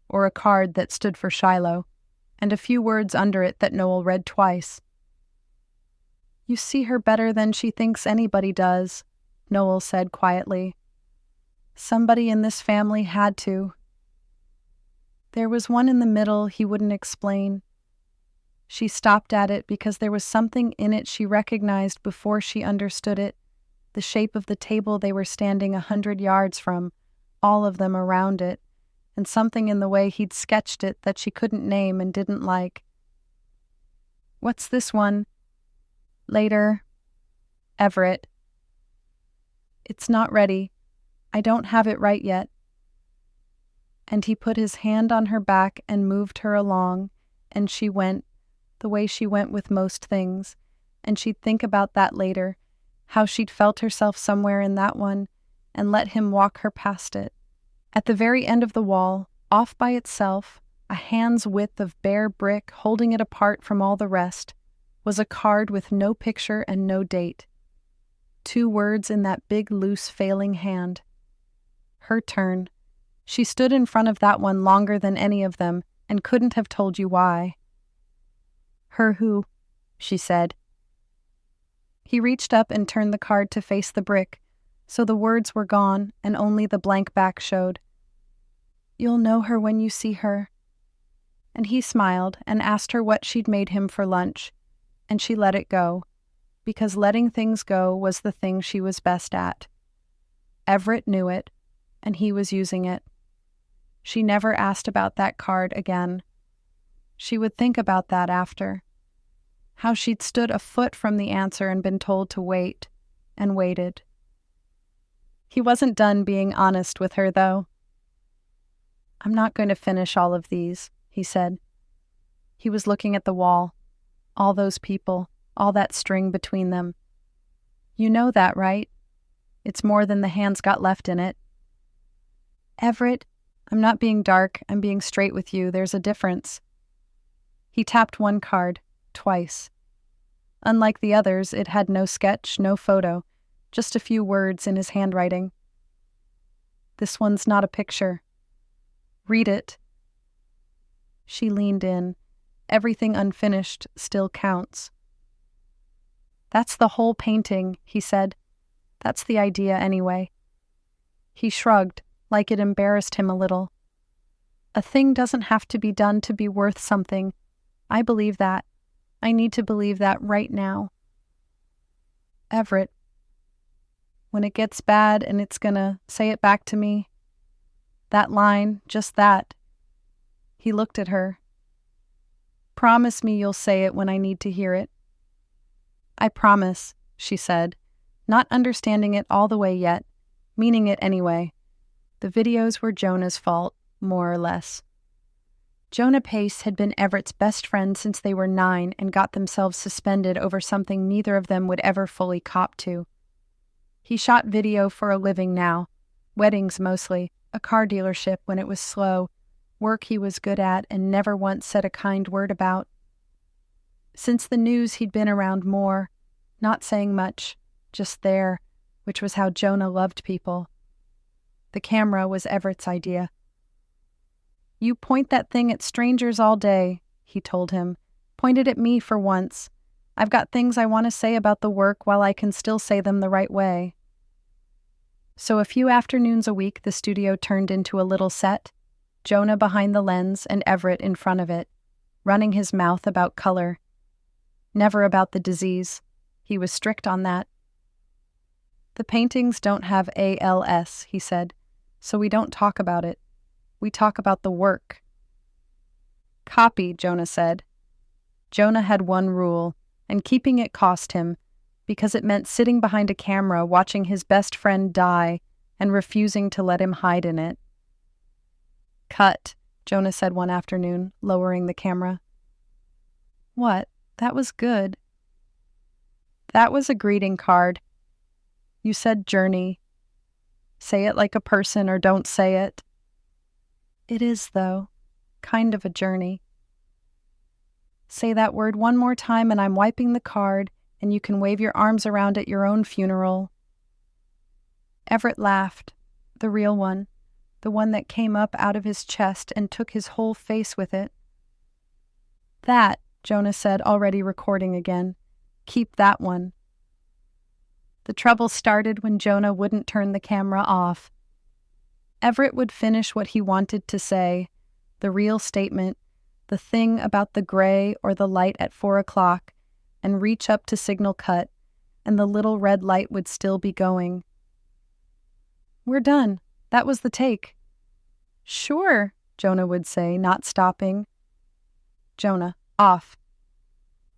or a card that stood for Shiloh, and a few words under it that Noel read twice. "You see her better than she thinks anybody does," Noel said quietly. "Somebody in this family had to." There was one in the middle he wouldn't explain. She stopped at it because there was something in it she recognized before she understood it, the shape of the table they were standing 100 yards from, all of them around it, and something in the way he'd sketched it that she couldn't name and didn't like. "What's this one?" "Later. Everett." "It's not ready. I don't have it right yet." And he put his hand on her back and moved her along, and she went, the way she went with most things, and she'd think about that later, how she'd felt herself somewhere in that one, and let him walk her past it. At the very end of the wall, off by itself, a hand's width of bare brick holding it apart from all the rest, was a card with no picture and no date. 2 words in that big, loose, failing hand. Her turn. She stood in front of that one longer than any of them, and couldn't have told you why. "Her who?" she said. He reached up and turned the card to face the brick, so the words were gone and only the blank back showed. "You'll know her when you see her." And he smiled and asked her what she'd made him for lunch, and she let it go, because letting things go was the thing she was best at. Everett knew it, and he was using it. She never asked about that card again. She would think about that after. How she'd stood a foot from the answer and been told to wait, and waited. He wasn't done being honest with her, though. "I'm not going to finish all of these," he said. He was looking at the wall. All those people, all that string between them. "You know that, right? It's more than the hands got left in it." "Everett, I'm not being dark, I'm being straight with you. There's a difference." He tapped one card, twice. Unlike the others, it had no sketch, no photo, just a few words in his handwriting. "This one's not a picture. Read it." She leaned in. Everything unfinished still counts. "That's the whole painting," he said. "That's the idea, anyway." He shrugged, like it embarrassed him a little. "A thing doesn't have to be done to be worth something. I believe that. I need to believe that right now." "Everett, when it gets bad and it's gonna say it back to me, that line, just that." He looked at her. "Promise me you'll say it when I need to hear it." "I promise," she said, not understanding it all the way yet, meaning it anyway. The videos were Jonah's fault, more or less. Jonah Pace had been Everett's best friend since they were 9 and got themselves suspended over something neither of them would ever fully cop to. He shot video for a living now, weddings mostly, a car dealership when it was slow, work he was good at and never once said a kind word about. Since the news, he'd been around more, not saying much, just there, which was how Jonah loved people. The camera was Everett's idea. "You point that thing at strangers all day," he told him. "Point it at me for once. I've got things I want to say about the work while I can still say them the right way." So a few afternoons a week the studio turned into a little set, Jonah behind the lens and Everett in front of it, running his mouth about color. Never about the disease. He was strict on that. "The paintings don't have ALS," he said, "so we don't talk about it. We talk about the work." "Copy," Jonah said. Jonah had one rule, and keeping it cost him, because it meant sitting behind a camera watching his best friend die and refusing to let him hide in it. "Cut," Jonah said one afternoon, lowering the camera. "What? That was good." "That was a greeting card. You said journey. Say it like a person or don't say it." "It is, though. Kind of a journey." "Say that word one more time and I'm wiping the card, and you can wave your arms around at your own funeral." Everett laughed, the real one, the one that came up out of his chest and took his whole face with it. "That," Jonah said, already recording again. "Keep that one." The trouble started when Jonah wouldn't turn the camera off. Everett would finish what he wanted to say, the real statement, the thing about the gray or the light at 4 o'clock, and reach up to signal cut, and the little red light would still be going. "We're done. That was the take." "Sure," Jonah would say, not stopping. Jonah, off.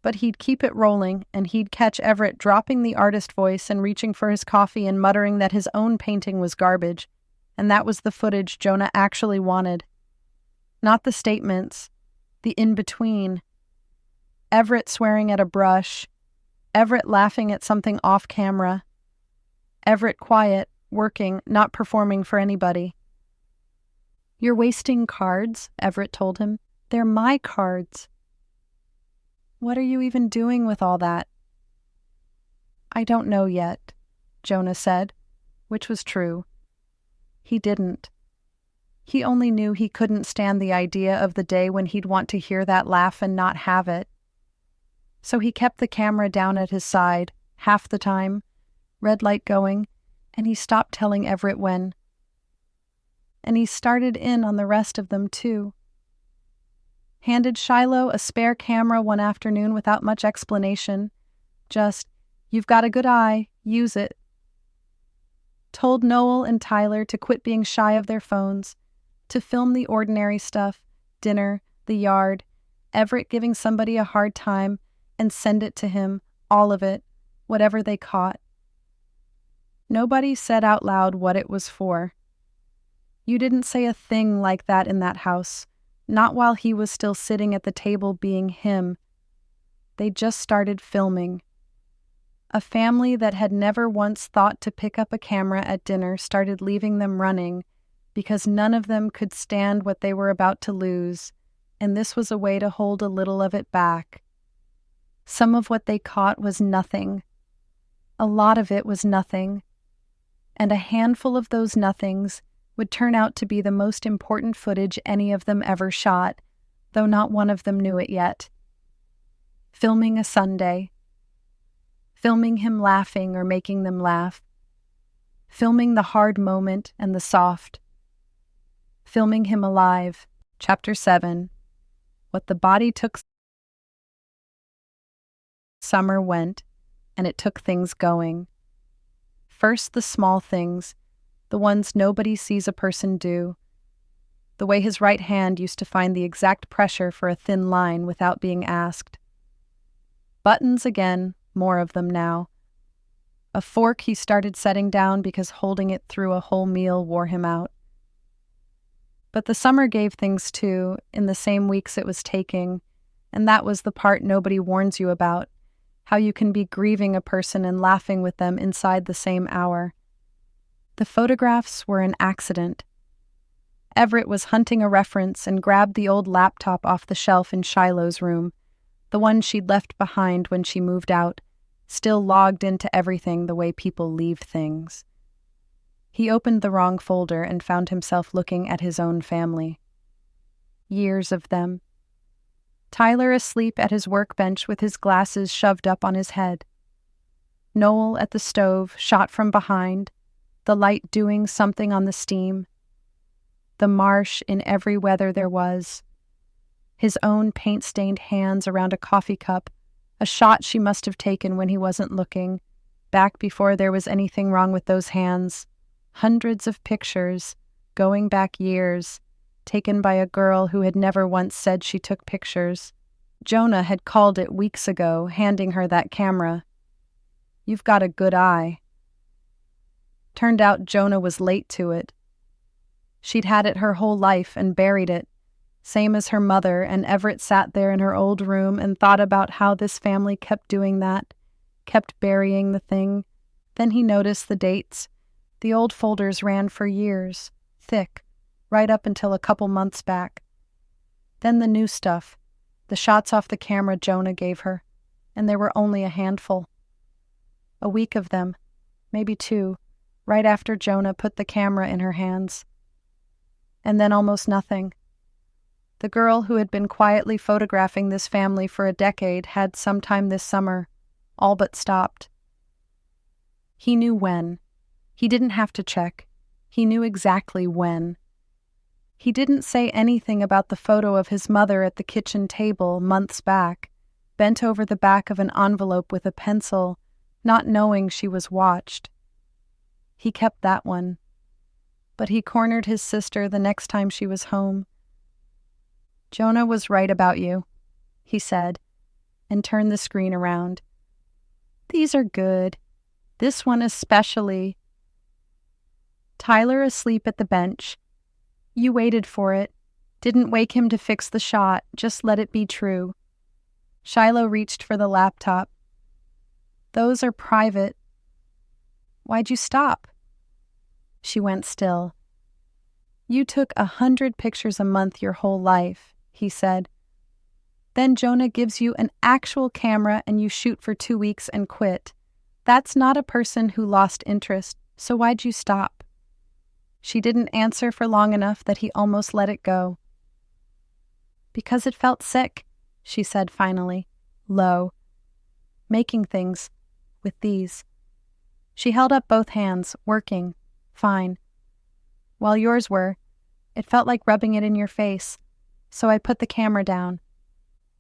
But he'd keep it rolling, and he'd catch Everett dropping the artist voice and reaching for his coffee and muttering that his own painting was garbage, and that was the footage Jonah actually wanted. Not the statements, the in-between. Everett swearing at a brush, Everett laughing at something off camera, Everett quiet, working, not performing for anybody. "You're wasting cards," Everett told him. "They're my cards." "What are you even doing with all that?" "I don't know yet," Jonah said, which was true. He didn't. He only knew he couldn't stand the idea of the day when he'd want to hear that laugh and not have it. So he kept the camera down at his side, half the time, red light going, and he stopped telling Everett when. And he started in on the rest of them, too. handed Shiloh a spare camera one afternoon without much explanation. Just, "You've got a good eye, use it." Told Noel and Tyler to quit being shy of their phones, to film the ordinary stuff, dinner, the yard, Everett giving somebody a hard time, and send it to him, all of it, whatever they caught. Nobody said out loud what it was for. You didn't say a thing like that in that house, not while he was still sitting at the table being him. They just started filming. A family that had never once thought to pick up a camera at dinner started leaving them running because none of them could stand what they were about to lose, and this was a way to hold a little of it back. Some of what they caught was nothing. A lot of it was nothing. And a handful of those nothings would turn out to be the most important footage any of them ever shot, though not one of them knew it yet. Filming a Sunday. Filming him laughing or making them laugh. Filming the hard moment and the soft. Filming him alive. Chapter 7. What the body took summer went, and it took things going. First the small things, the ones nobody sees a person do. The way his right hand used to find the exact pressure for a thin line without being asked. Buttons again, more of them now. A fork he started setting down because holding it through a whole meal wore him out. But the summer gave things too, in the same weeks it was taking, and that was the part nobody warns you about, how you can be grieving a person and laughing with them inside the same hour. The photographs were an accident. Everett was hunting a reference and grabbed the old laptop off the shelf in Shiloh's room, the one she'd left behind when she moved out, still logged into everything the way people leave things. He opened the wrong folder and found himself looking at his own family. Years of them. Tyler asleep at his workbench with his glasses shoved up on his head. Noel at the stove, shot from behind, the light doing something on the steam. The marsh in every weather there was. His own paint-stained hands around a coffee cup, a shot she must have taken when he wasn't looking, back before there was anything wrong with those hands. Hundreds of pictures, going back years, taken by a girl who had never once said she took pictures. Jonah had called it weeks ago, handing her that camera. "You've got a good eye." Turned out Jonah was late to it. She'd had it her whole life and buried it, same as her mother, and Everett sat there in her old room and thought about how this family kept doing that, kept burying the thing. Then he noticed the dates. The old folders ran for years, thick, right up until a couple months back. Then the new stuff, the shots off the camera Jonah gave her, and there were only a handful. A week of them, maybe 2, right after Jonah put the camera in her hands. And then almost nothing. The girl who had been quietly photographing this family for a decade had sometime this summer all but stopped. He knew when. He didn't have to check. He knew exactly when. He didn't say anything about the photo of his mother at the kitchen table months back, bent over the back of an envelope with a pencil, not knowing she was watched. He kept that one. But he cornered his sister the next time she was home. "Jonah was right about you," he said, and turned the screen around. "These are good. This one especially." Tyler asleep at the bench. You waited for it. Didn't wake him to fix the shot, just let it be true. Shiloh reached for the laptop. "Those are private." "Why'd you stop?" She went still. "You took 100 pictures a month your whole life," he said. "Then Jonah gives you an actual camera and you shoot for 2 weeks and quit. That's not a person who lost interest, so why'd you stop?" She didn't answer for long enough that he almost let it go. "Because it felt sick," she said finally, low. "Making things, with these." She held up both hands, working, fine. "While yours were, it felt like rubbing it in your face. so I put the camera down.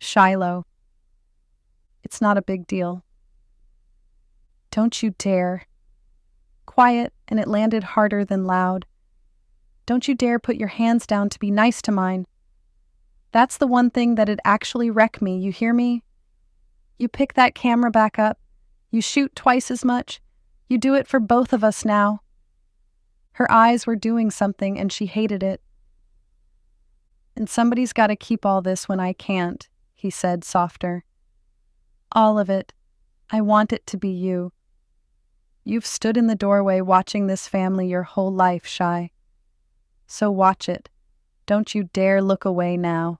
Shiloh. It's not a big deal. Don't you dare. Quiet, and it landed harder than loud. Don't you dare put your hands down to be nice to mine. That's the one thing that'd actually wreck me, you hear me? You pick that camera back up. You shoot twice as much. You do it for both of us now. Her eyes were doing something, and she hated it. And somebody's got to keep all this when I can't, he said, softer. All of it. I want it to be you. You've stood in the doorway watching this family your whole life, Shy. So watch it. Don't you dare look away now.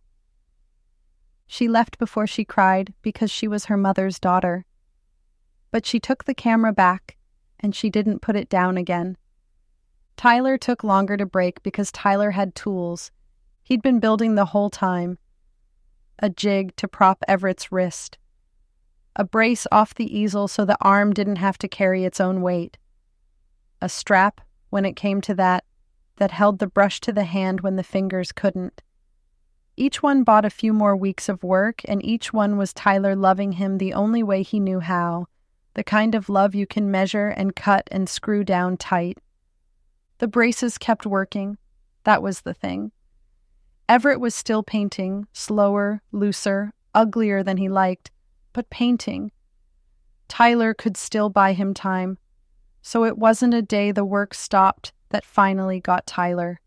She left before she cried because she was her mother's daughter. But she took the camera back, and she didn't put it down again. Tyler took longer to break because Tyler had tools. He'd been building the whole time. A jig to prop Everett's wrist. A brace off the easel so the arm didn't have to carry its own weight. A strap, when it came to that held the brush to the hand when the fingers couldn't. Each one bought a few more weeks of work, and each one was Tyler loving him the only way he knew how, the kind of love you can measure and cut and screw down tight. The braces kept working. That was the thing. Everett was still painting, slower, looser, uglier than he liked, but painting. Tyler could still buy him time, so it wasn't a day the work stopped that finally got Tyler.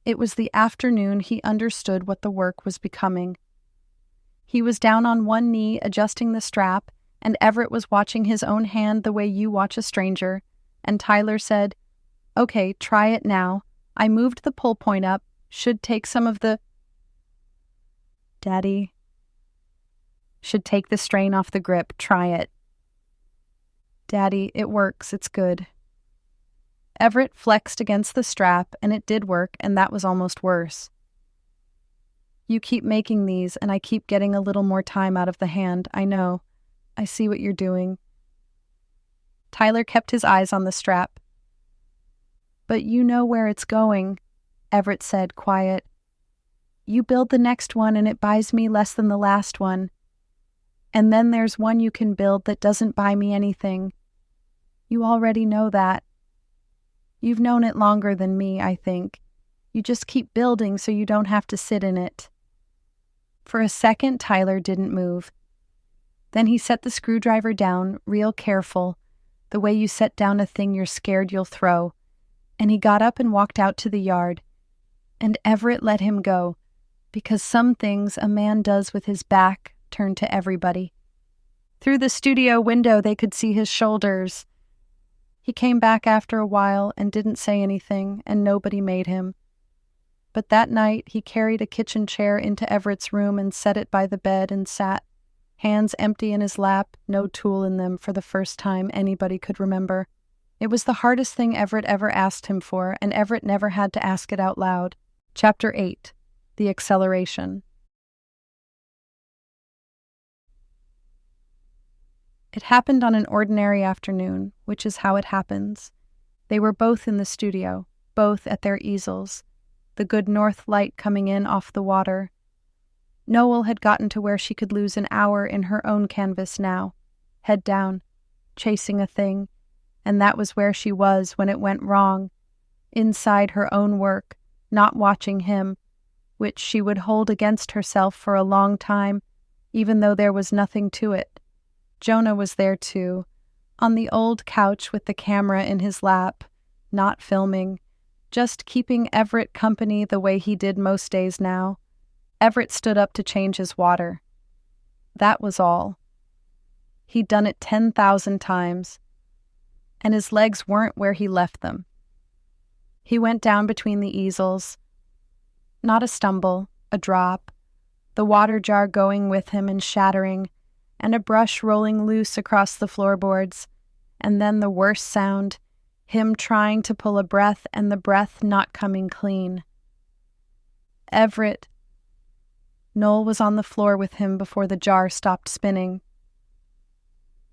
It was the afternoon he understood what the work was becoming. He was down on one knee adjusting the strap, and Everett was watching his own hand the way you watch a stranger, and Tyler said, "Okay, try it now. I moved the pull point up. Should take some of the..." "Daddy, should take the strain off the grip. Try it." "Daddy, it works. It's good." Everett flexed against the strap, and it did work, and that was almost worse. "You keep making these, and I keep getting a little more time out of the hand. I know. I see what you're doing." Tyler kept his eyes on the strap. "But you know where it's going," Everett said, quiet. "You build the next one, and it buys me less than the last one. And then there's one you can build that doesn't buy me anything. You already know that. You've known it longer than me, I think. You just keep building so you don't have to sit in it." For a second, Tyler didn't move. Then he set the screwdriver down, real careful, the way you set down a thing you're scared you'll throw, and he got up and walked out to the yard. And Everett let him go, because some things a man does with his back turn to everybody. Through the studio window they could see his shoulders. He came back after a while and didn't say anything, and nobody made him. But that night he carried a kitchen chair into Everett's room and set it by the bed and sat, hands empty in his lap, no tool in them for the first time anybody could remember. It was the hardest thing Everett ever asked him for, and Everett never had to ask it out loud. Chapter 8. The Acceleration. It happened on an ordinary afternoon, which is how it happens. They were both in the studio, both at their easels, the good north light coming in off the water. Noel had gotten to where she could lose an hour in her own canvas now, head down, chasing a thing, and that was where she was when it went wrong, inside her own work, not watching him, which she would hold against herself for a long time, even though there was nothing to it. Jonah was there too, on the old couch with the camera in his lap, not filming, just keeping Everett company the way he did most days now. Everett stood up to change his water. That was all. He'd done it 10,000 times, and his legs weren't where he left them. He went down between the easels. Not a stumble, a drop, the water jar going with him and shattering, and a brush rolling loose across the floorboards, and then the worst sound, him trying to pull a breath and the breath not coming clean. Everett. Noel was on the floor with him before the jar stopped spinning.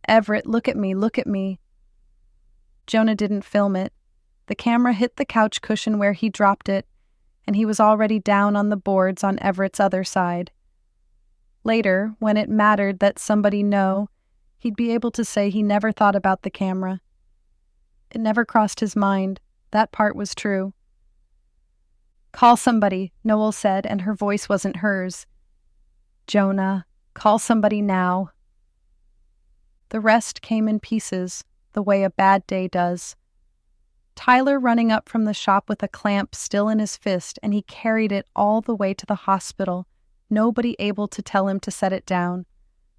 "Everett, look at me, look at me." Jonah didn't film it. The camera hit the couch cushion where he dropped it, and he was already down on the boards on Everett's other side. Later, when it mattered that somebody know, he'd be able to say he never thought about the camera. It never crossed his mind. That part was true. "Call somebody," Noel said, and her voice wasn't hers. "Jonah, call somebody now." The rest came in pieces, the way a bad day does. Tyler running up from the shop with a clamp still in his fist, and he carried it all the way to the hospital, nobody able to tell him to set it down,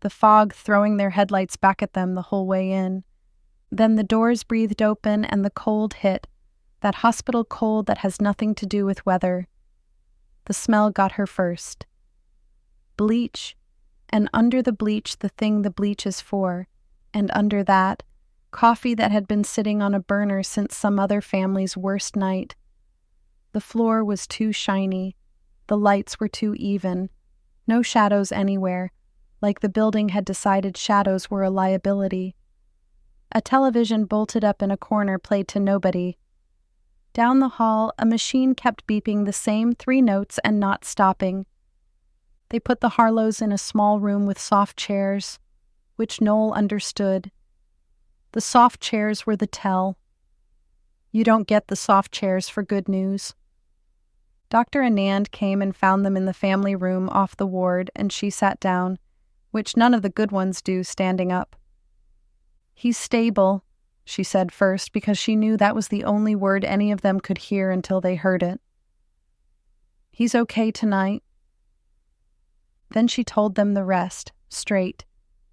the fog throwing their headlights back at them the whole way in. Then the doors breathed open and the cold hit, that hospital cold that has nothing to do with weather. The smell got her first. Bleach, and under the bleach the thing the bleach is for, and under that, coffee that had been sitting on a burner since some other family's worst night. The floor was too shiny, the lights were too even, no shadows anywhere, like the building had decided shadows were a liability. A television bolted up in a corner played to nobody. Down the hall, a machine kept beeping the same 3 notes and not stopping. They put the Harlows in a small room with soft chairs, which Noel understood. The soft chairs were the tell. You don't get the soft chairs for good news. Dr. Anand came and found them in the family room off the ward, and she sat down, which none of the good ones do standing up. "He's stable," she said first, because she knew that was the only word any of them could hear until they heard it. "He's okay tonight." Then she told them the rest, straight,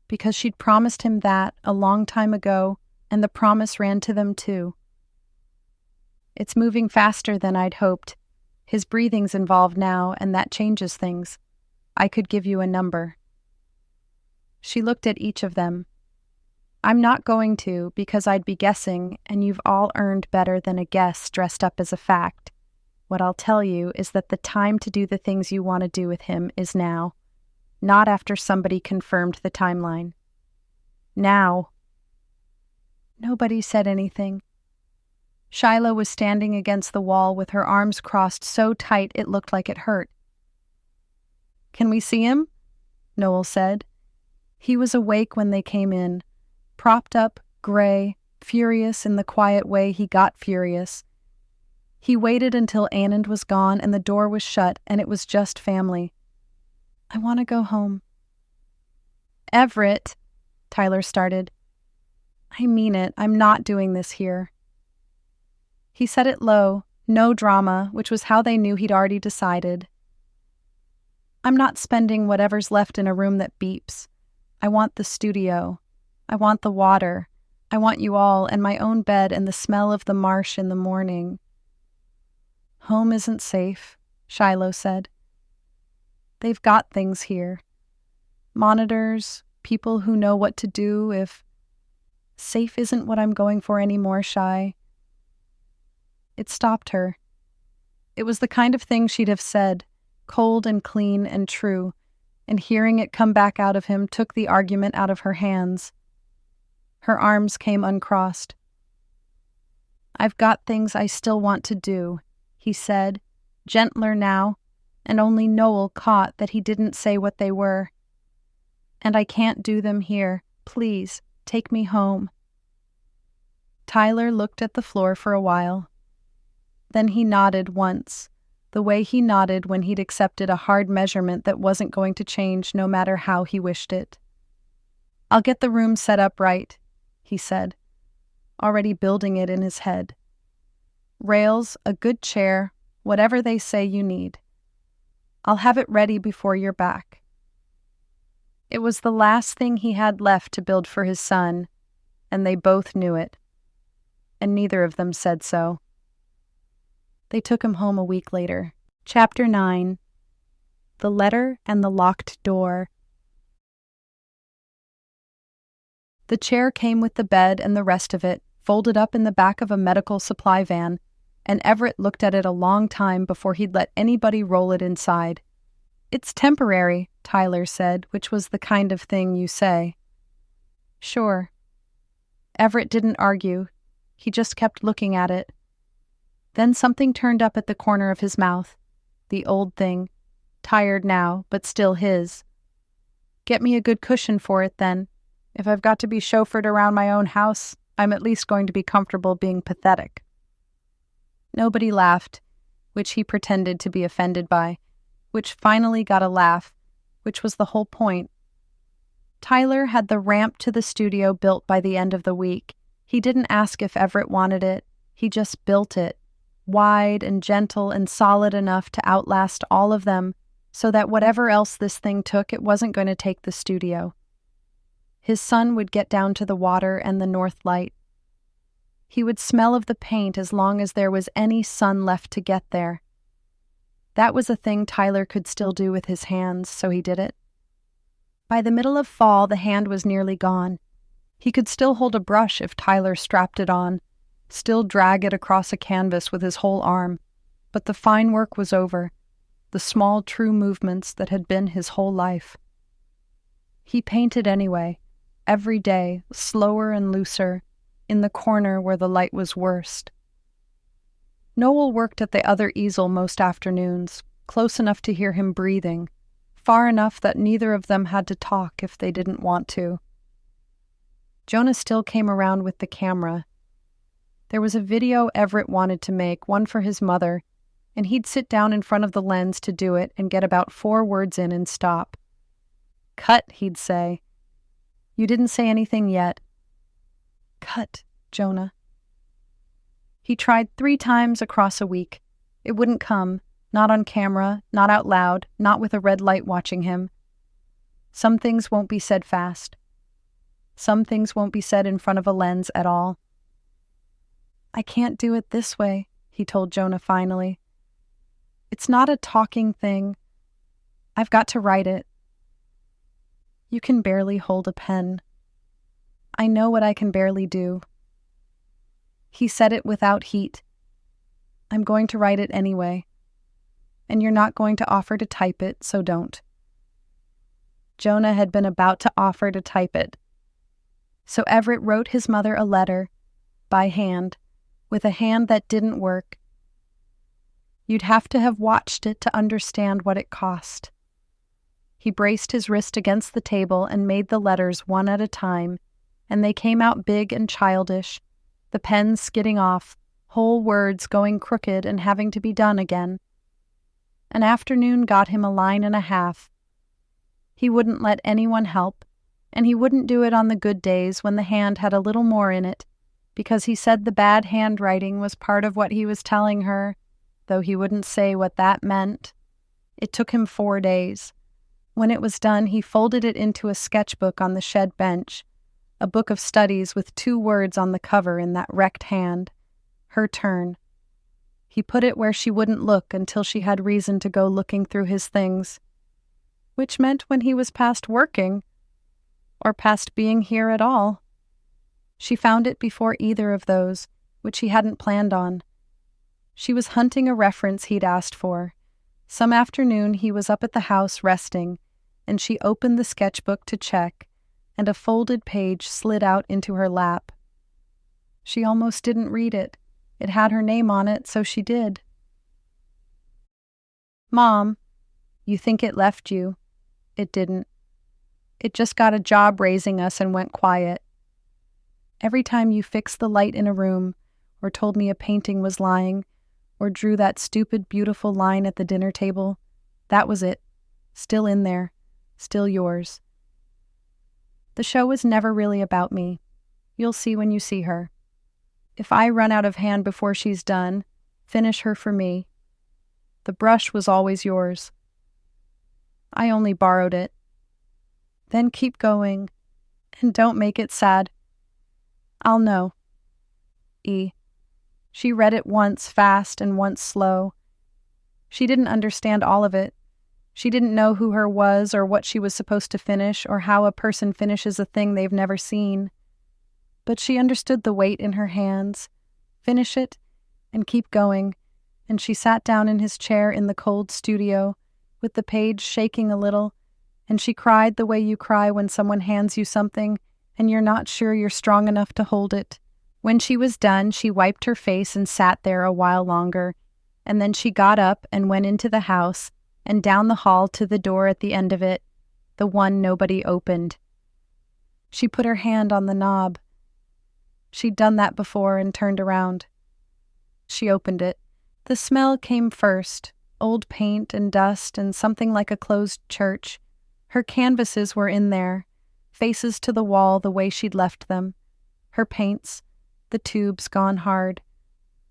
because she'd promised him that a long time ago, and the promise ran to them too. "It's moving faster than I'd hoped. His breathing's involved now, and that changes things. I could give you a number." She looked at each of them. "I'm not going to, because I'd be guessing, and you've all earned better than a guess dressed up as a fact. What I'll tell you is that the time to do the things you want to do with him is now, not after somebody confirmed the timeline. Now." Nobody said anything. Shiloh was standing against the wall with her arms crossed so tight it looked like it hurt. "Can we see him?" Noel said. He was awake when they came in, propped up, gray, furious in the quiet way he got furious. He waited until Anand was gone and the door was shut and it was just family. "I want to go home." "Everett," Tyler started. "I mean it, I'm not doing this here." He said it low, no drama, which was how they knew he'd already decided. "I'm not spending whatever's left in a room that beeps. I want the studio. I want the water. I want you all and my own bed and the smell of the marsh in the morning." "Home isn't safe," Shiloh said. "They've got things here. Monitors, people who know what to do if... Safe isn't what I'm going for anymore, Shy." It stopped her. It was the kind of thing she'd have said, cold and clean and true, and hearing it come back out of him took the argument out of her hands. Her arms came uncrossed. "I've got things I still want to do," he said, gentler now, and only Noel caught that he didn't say what they were. "And I can't do them here. Please, take me home." Tyler looked at the floor for a while. Then he nodded once, the way he nodded when he'd accepted a hard measurement that wasn't going to change no matter how he wished it. "I'll get the room set up right," he said, already building it in his head. "Rails, a good chair, whatever they say you need. I'll have it ready before you're back." It was the last thing he had left to build for his son, and they both knew it. And neither of them said so. They took him home a week later. Chapter 9. The Letter and the Locked Door. The chair came with the bed and the rest of it, folded up in the back of a medical supply van, and Everett looked at it a long time before he'd let anybody roll it inside. "It's temporary," Tyler said, which was the kind of thing you say. "Sure." Everett didn't argue. He just kept looking at it. Then something turned up at the corner of his mouth, the old thing, tired now, but still his. Get me a good cushion for it, then. If I've got to be chauffeured around my own house, I'm at least going to be comfortable being pathetic. Nobody laughed, which he pretended to be offended by, which finally got a laugh, which was the whole point. Tyler had the ramp to the studio built by the end of the week. He didn't ask if Everett wanted it. He just built it, wide and gentle and solid enough to outlast all of them, so that whatever else this thing took, it wasn't going to take the studio. His son would get down to the water and the north light. He would smell of the paint as long as there was any sun left to get there. That was a thing Tyler could still do with his hands, so he did it. By the middle of fall, the hand was nearly gone. He could still hold a brush if Tyler strapped it on, still drag it across a canvas with his whole arm, but the fine work was over, the small true movements that had been his whole life. He painted anyway, every day, slower and looser, in the corner where the light was worst. Noel worked at the other easel most afternoons, close enough to hear him breathing, far enough that neither of them had to talk if they didn't want to. Jonah still came around with the camera. There was a video Everett wanted to make, one for his mother, and he'd sit down in front of the lens to do it and get about 4 words in and stop. "Cut," he'd say. "You didn't say anything yet." "Cut, Jonah." He tried 3 times across a week. It wouldn't come, not on camera, not out loud, not with a red light watching him. Some things won't be said fast. Some things won't be said in front of a lens at all. "I can't do it this way," he told Jonah finally. "It's not a talking thing. I've got to write it." "You can barely hold a pen." "I know what I can barely do." He said it without heat. "I'm going to write it anyway. And you're not going to offer to type it, so don't." Jonah had been about to offer to type it. So Everett wrote his mother a letter, by hand, with a hand that didn't work. You'd have to have watched it to understand what it cost. He braced his wrist against the table and made the letters one at a time, and they came out big and childish, the pen skidding off, whole words going crooked and having to be done again. An afternoon got him 1.5 lines. He wouldn't let anyone help, and he wouldn't do it on the good days when the hand had a little more in it, because he said the bad handwriting was part of what he was telling her, though he wouldn't say what that meant. It took him 4 days. When it was done, he folded it into a sketchbook on the shed bench, a book of studies with 2 words on the cover in that wrecked hand, her turn. He put it where she wouldn't look until she had reason to go looking through his things, which meant when he was past working, or past being here at all. She found it before either of those, which he hadn't planned on. She was hunting a reference he'd asked for. Some afternoon he was up at the house resting, and she opened the sketchbook to check, and a folded page slid out into her lap. She almost didn't read it. It had her name on it, so she did. "Mom, you think it left you. It didn't. It just got a job raising us and went quiet. Every time you fixed the light in a room, or told me a painting was lying, or drew that stupid, beautiful line at the dinner table, that was it. Still in there. Still yours. The show was never really about me. You'll see when you see her. If I run out of hand before she's done, finish her for me. The brush was always yours. I only borrowed it. Then keep going, and don't make it sad. I'll know. E." She read it once fast and once slow. She didn't understand all of it. She didn't know who her was or what she was supposed to finish or how a person finishes a thing they've never seen. But she understood the weight in her hands. Finish it and keep going, and she sat down in his chair in the cold studio, with the page shaking a little, and she cried the way you cry when someone hands you something and you're not sure you're strong enough to hold it. When she was done, she wiped her face and sat there a while longer, and then she got up and went into the house and down the hall to the door at the end of it, the one nobody opened. She put her hand on the knob. She'd done that before and turned around. She opened it. The smell came first, old paint and dust and something like a closed church. Her canvases were in there, faces to the wall the way she'd left them. Her paints, the tubes gone hard.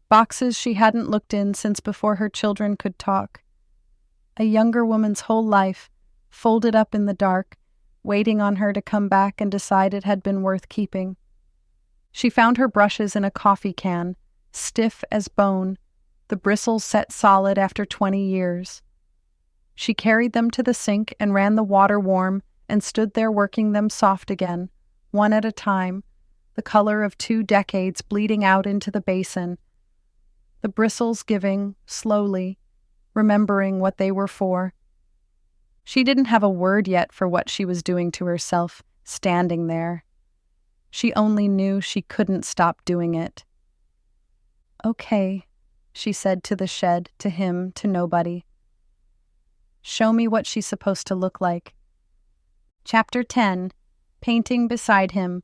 Boxes she hadn't looked in since before her children could talk. A younger woman's whole life, folded up in the dark, waiting on her to come back and decide it had been worth keeping. She found her brushes in a coffee can, stiff as bone, the bristles set solid after 20 years. She carried them to the sink and ran the water warm and stood there working them soft again, one at a time, the color of 2 decades bleeding out into the basin, the bristles giving, slowly, remembering what they were for. She didn't have a word yet for what she was doing to herself, standing there. She only knew she couldn't stop doing it. "Okay," she said to the shed, to him, to nobody. "Show me what she's supposed to look like." Chapter 10. Painting Beside Him.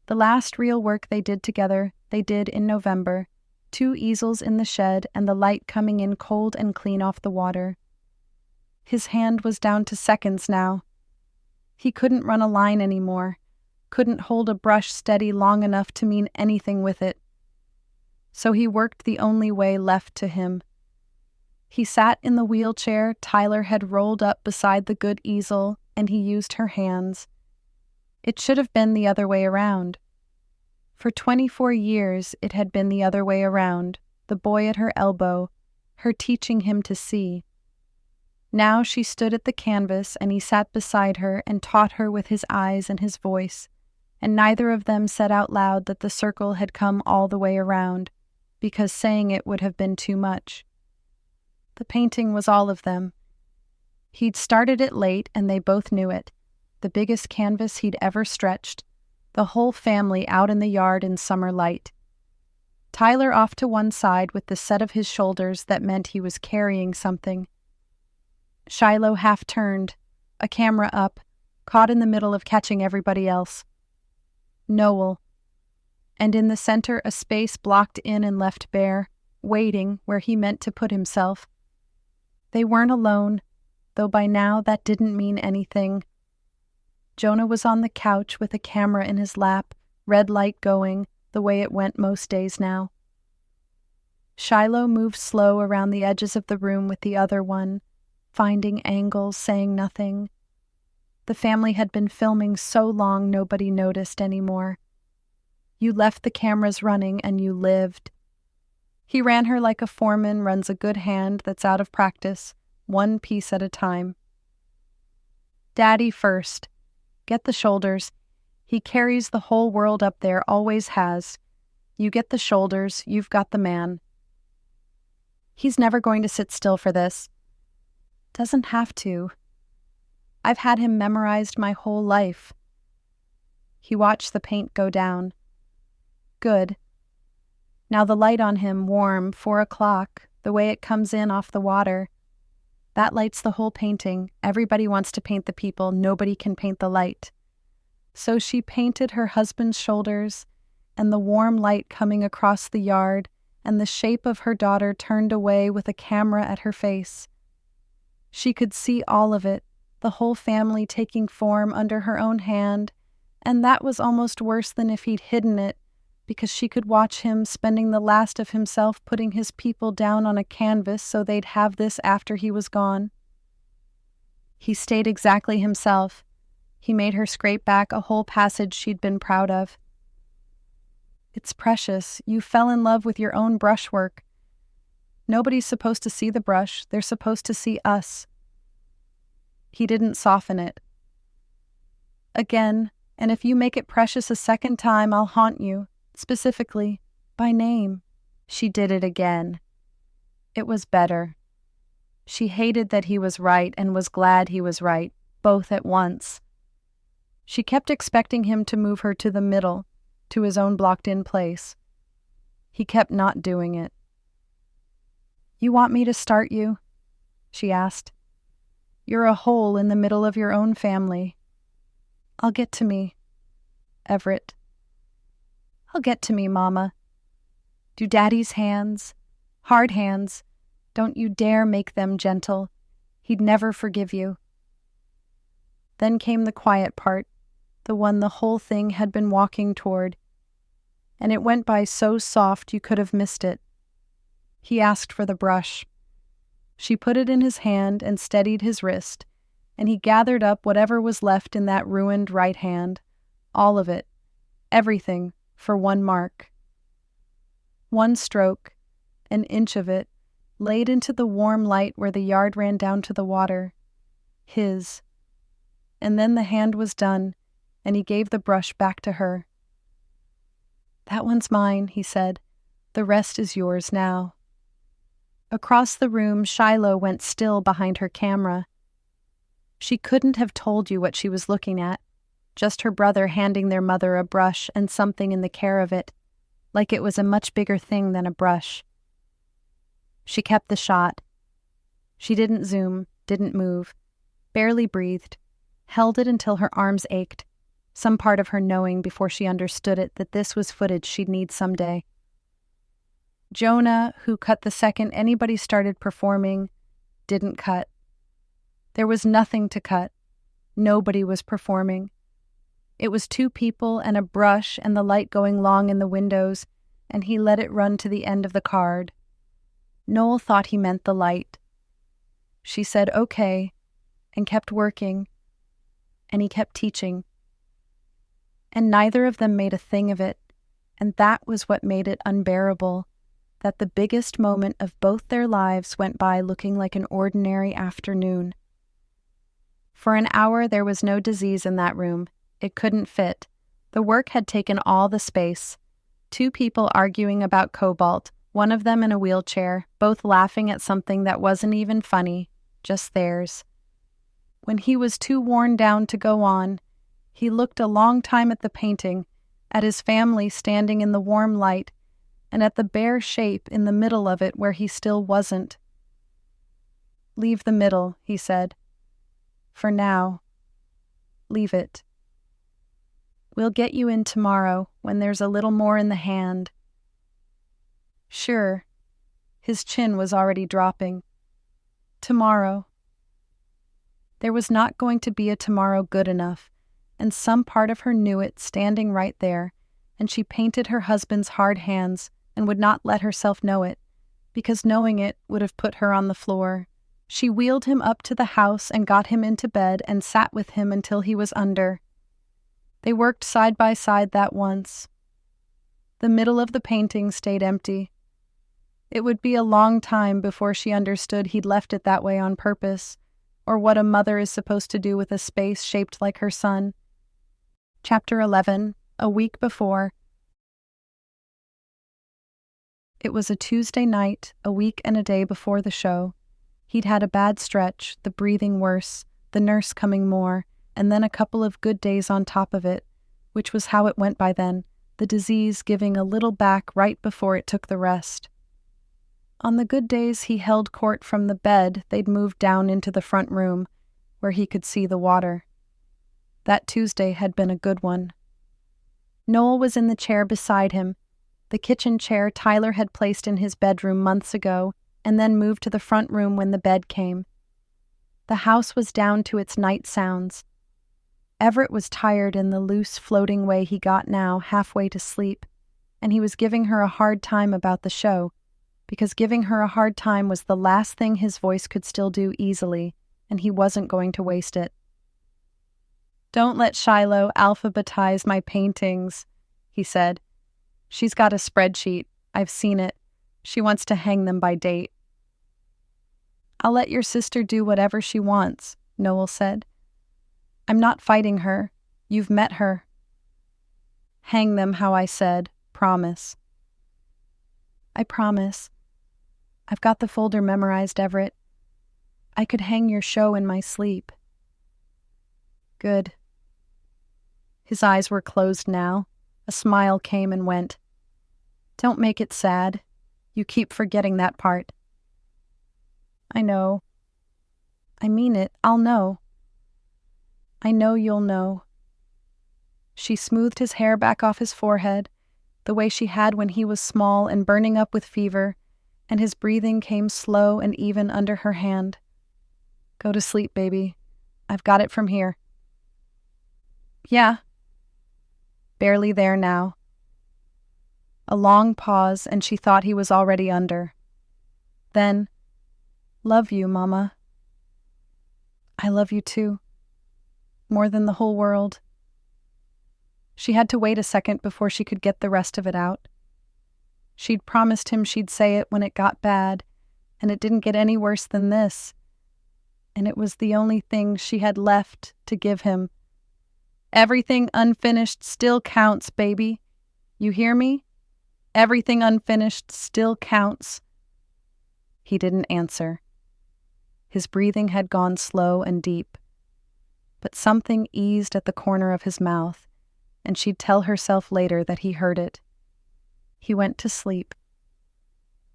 The last real work they did together, they did in November. 2 easels in the shed and the light coming in cold and clean off the water. His hand was down to seconds now. He couldn't run a line anymore, couldn't hold a brush steady long enough to mean anything with it. So he worked the only way left to him. He sat in the wheelchair Tyler had rolled up beside the good easel, and he used her hands. It should have been the other way around. For 24 years it had been the other way around, the boy at her elbow, her teaching him to see. Now she stood at the canvas and he sat beside her and taught her with his eyes and his voice, and neither of them said out loud that the circle had come all the way around, because saying it would have been too much. The painting was all of them. He'd started it late and they both knew it, the biggest canvas he'd ever stretched, the whole family out in the yard in summer light. Tyler off to one side with the set of his shoulders that meant he was carrying something. Shiloh half turned, a camera up, caught in the middle of catching everybody else. Noel. And in the center a space blocked in and left bare, waiting where he meant to put himself. They weren't alone, though by now that didn't mean anything. Jonah was on the couch with a camera in his lap, red light going, the way it went most days now. Shiloh moved slow around the edges of the room with the other one, finding angles, saying nothing. The family had been filming so long nobody noticed anymore. You left the cameras running and you lived. He ran her like a foreman runs a good hand that's out of practice, one piece at a time. Daddy first. Get the shoulders. He carries the whole world up there, always has. You get the shoulders, you've got the man. He's never going to sit still for this. Doesn't have to. I've had him memorized my whole life. He watched the paint go down. Good. Now the light on him, warm, 4 o'clock, the way it comes in off the water. That lights the whole painting. Everybody wants to paint the people. Nobody can paint the light. So she painted her husband's shoulders, and the warm light coming across the yard, and the shape of her daughter turned away with a camera at her face. She could see all of it, the whole family taking form under her own hand, and that was almost worse than if he'd hidden it, because she could watch him spending the last of himself putting his people down on a canvas so they'd have this after he was gone. He stayed exactly himself. He made her scrape back a whole passage she'd been proud of. It's precious. You fell in love with your own brushwork. Nobody's supposed to see the brush. They're supposed to see us. He didn't soften it. Again, and if you make it precious a second time, I'll haunt you. Specifically, by name. She did it again. It was better. She hated that he was right and was glad he was right, both at once. She kept expecting him to move her to the middle, to his own blocked-in place. He kept not doing it. "You want me to start you?" she asked. "You're a hole in the middle of your own family." "I'll get to me, Everett." "I'll get to me, Mama. Do Daddy's hands, hard hands, don't you dare make them gentle. He'd never forgive you." Then came the quiet part, the one the whole thing had been walking toward, and it went by so soft you could have missed it. He asked for the brush. She put it in his hand and steadied his wrist, and he gathered up whatever was left in that ruined right hand, all of it, everything, for one mark. One stroke, an inch of it, laid into the warm light where the yard ran down to the water. His. And then the hand was done, and he gave the brush back to her. "That one's mine," he said. "The rest is yours now." Across the room, Shiloh went still behind her camera. She couldn't have told you what she was looking at, just her brother handing their mother a brush and something in the care of it, like it was a much bigger thing than a brush. She kept the shot. She didn't zoom, didn't move, barely breathed, held it until her arms ached, some part of her knowing before she understood it that this was footage she'd need someday. Jonah, who cut the second anybody started performing, didn't cut. There was nothing to cut. Nobody was performing. It was two people and a brush and the light going long in the windows, and he let it run to the end of the card. Noel thought he meant the light. She said okay, and kept working, and he kept teaching. And neither of them made a thing of it, and that was what made it unbearable, that the biggest moment of both their lives went by looking like an ordinary afternoon. For an hour there was no disease in that room. It couldn't fit. The work had taken all the space. Two people arguing about cobalt, one of them in a wheelchair, both laughing at something that wasn't even funny, just theirs. When he was too worn down to go on, he looked a long time at the painting, at his family standing in the warm light, and at the bare shape in the middle of it where he still wasn't. "Leave the middle," he said. "For now. Leave it. We'll get you in tomorrow when there's a little more in the hand." Sure. His chin was already dropping. Tomorrow. There was not going to be a tomorrow good enough, and some part of her knew it standing right there, and she painted her husband's hard hands and would not let herself know it, because knowing it would have put her on the floor. She wheeled him up to the house and got him into bed and sat with him until he was under. They worked side by side that once. The middle of the painting stayed empty. It would be a long time before she understood he'd left it that way on purpose, or what a mother is supposed to do with a space shaped like her son. Chapter 11, a week before. It was a Tuesday night, a week and a day before the show. He'd had a bad stretch, the breathing worse, the nurse coming more, and then a couple of good days on top of it, which was how it went by then, the disease giving a little back right before it took the rest. On the good days he held court from the bed they'd moved down into the front room, where he could see the water. That Tuesday had been a good one. Noel was in the chair beside him, the kitchen chair Tyler had placed in his bedroom months ago, and then moved to the front room when the bed came. The house was down to its night sounds. Everett was tired in the loose, floating way he got now, halfway to sleep, and he was giving her a hard time about the show, because giving her a hard time was the last thing his voice could still do easily, and he wasn't going to waste it. "Don't let Shiloh alphabetize my paintings," he said. "She's got a spreadsheet. I've seen it. She wants to hang them by date." "I'll let your sister do whatever she wants," Noel said. "I'm not fighting her. You've met her." "Hang them how I said. Promise." "I promise. I've got the folder memorized, Everett. I could hang your show in my sleep." "Good." His eyes were closed now. A smile came and went. Don't make it sad. You keep forgetting that part. I know. I mean it. I'll know. I know you'll know. She smoothed his hair back off his forehead, the way she had when he was small and burning up with fever, and his breathing came slow and even under her hand. Go to sleep, baby. I've got it from here. Yeah. Barely there now. A long pause, and she thought he was already under. Then, love you, Mama. I love you too. More than the whole world. She had to wait a second before she could get the rest of it out. She'd promised him she'd say it when it got bad, and it didn't get any worse than this. And it was the only thing she had left to give him. Everything unfinished still counts, baby. You hear me? Everything unfinished still counts. He didn't answer. His breathing had gone slow and deep, but something eased at the corner of his mouth, and she'd tell herself later that he heard it. He went to sleep.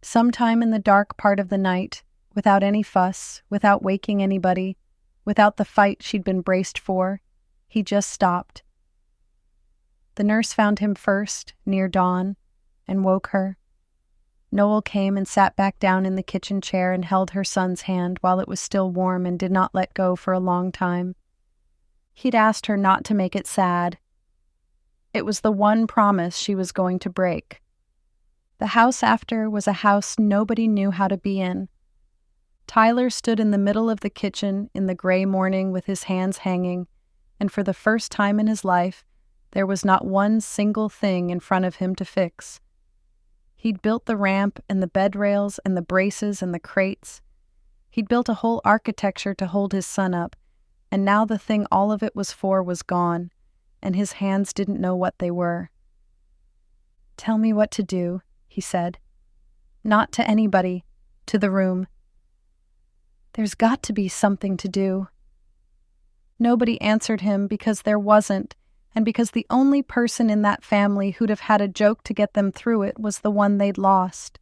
Sometime in the dark part of the night, without any fuss, without waking anybody, without the fight she'd been braced for, he just stopped. The nurse found him first, near dawn, and woke her. Noel came and sat back down in the kitchen chair and held her son's hand while it was still warm and did not let go for a long time. He'd asked her not to make it sad. It was the one promise she was going to break. The house after was a house nobody knew how to be in. Tyler stood in the middle of the kitchen in the gray morning with his hands hanging, and for the first time in his life, there was not one single thing in front of him to fix. He'd built the ramp and the bed rails and the braces and the crates. He'd built a whole architecture to hold his son up, and now the thing all of it was for was gone, and his hands didn't know what they were. Tell me what to do, he said. Not to anybody, to the room. There's got to be something to do. Nobody answered him because there wasn't, and because the only person in that family who'd have had a joke to get them through it was the one they'd lost.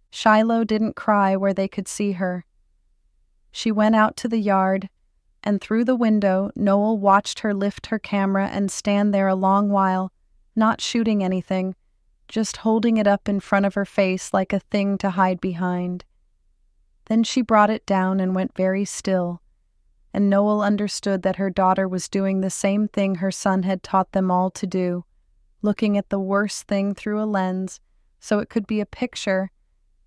Shiloh didn't cry where they could see her. She went out to the yard, and through the window Noel watched her lift her camera and stand there a long while, not shooting anything, just holding it up in front of her face like a thing to hide behind. Then she brought it down and went very still, and Noel understood that her daughter was doing the same thing her son had taught them all to do, looking at the worst thing through a lens so it could be a picture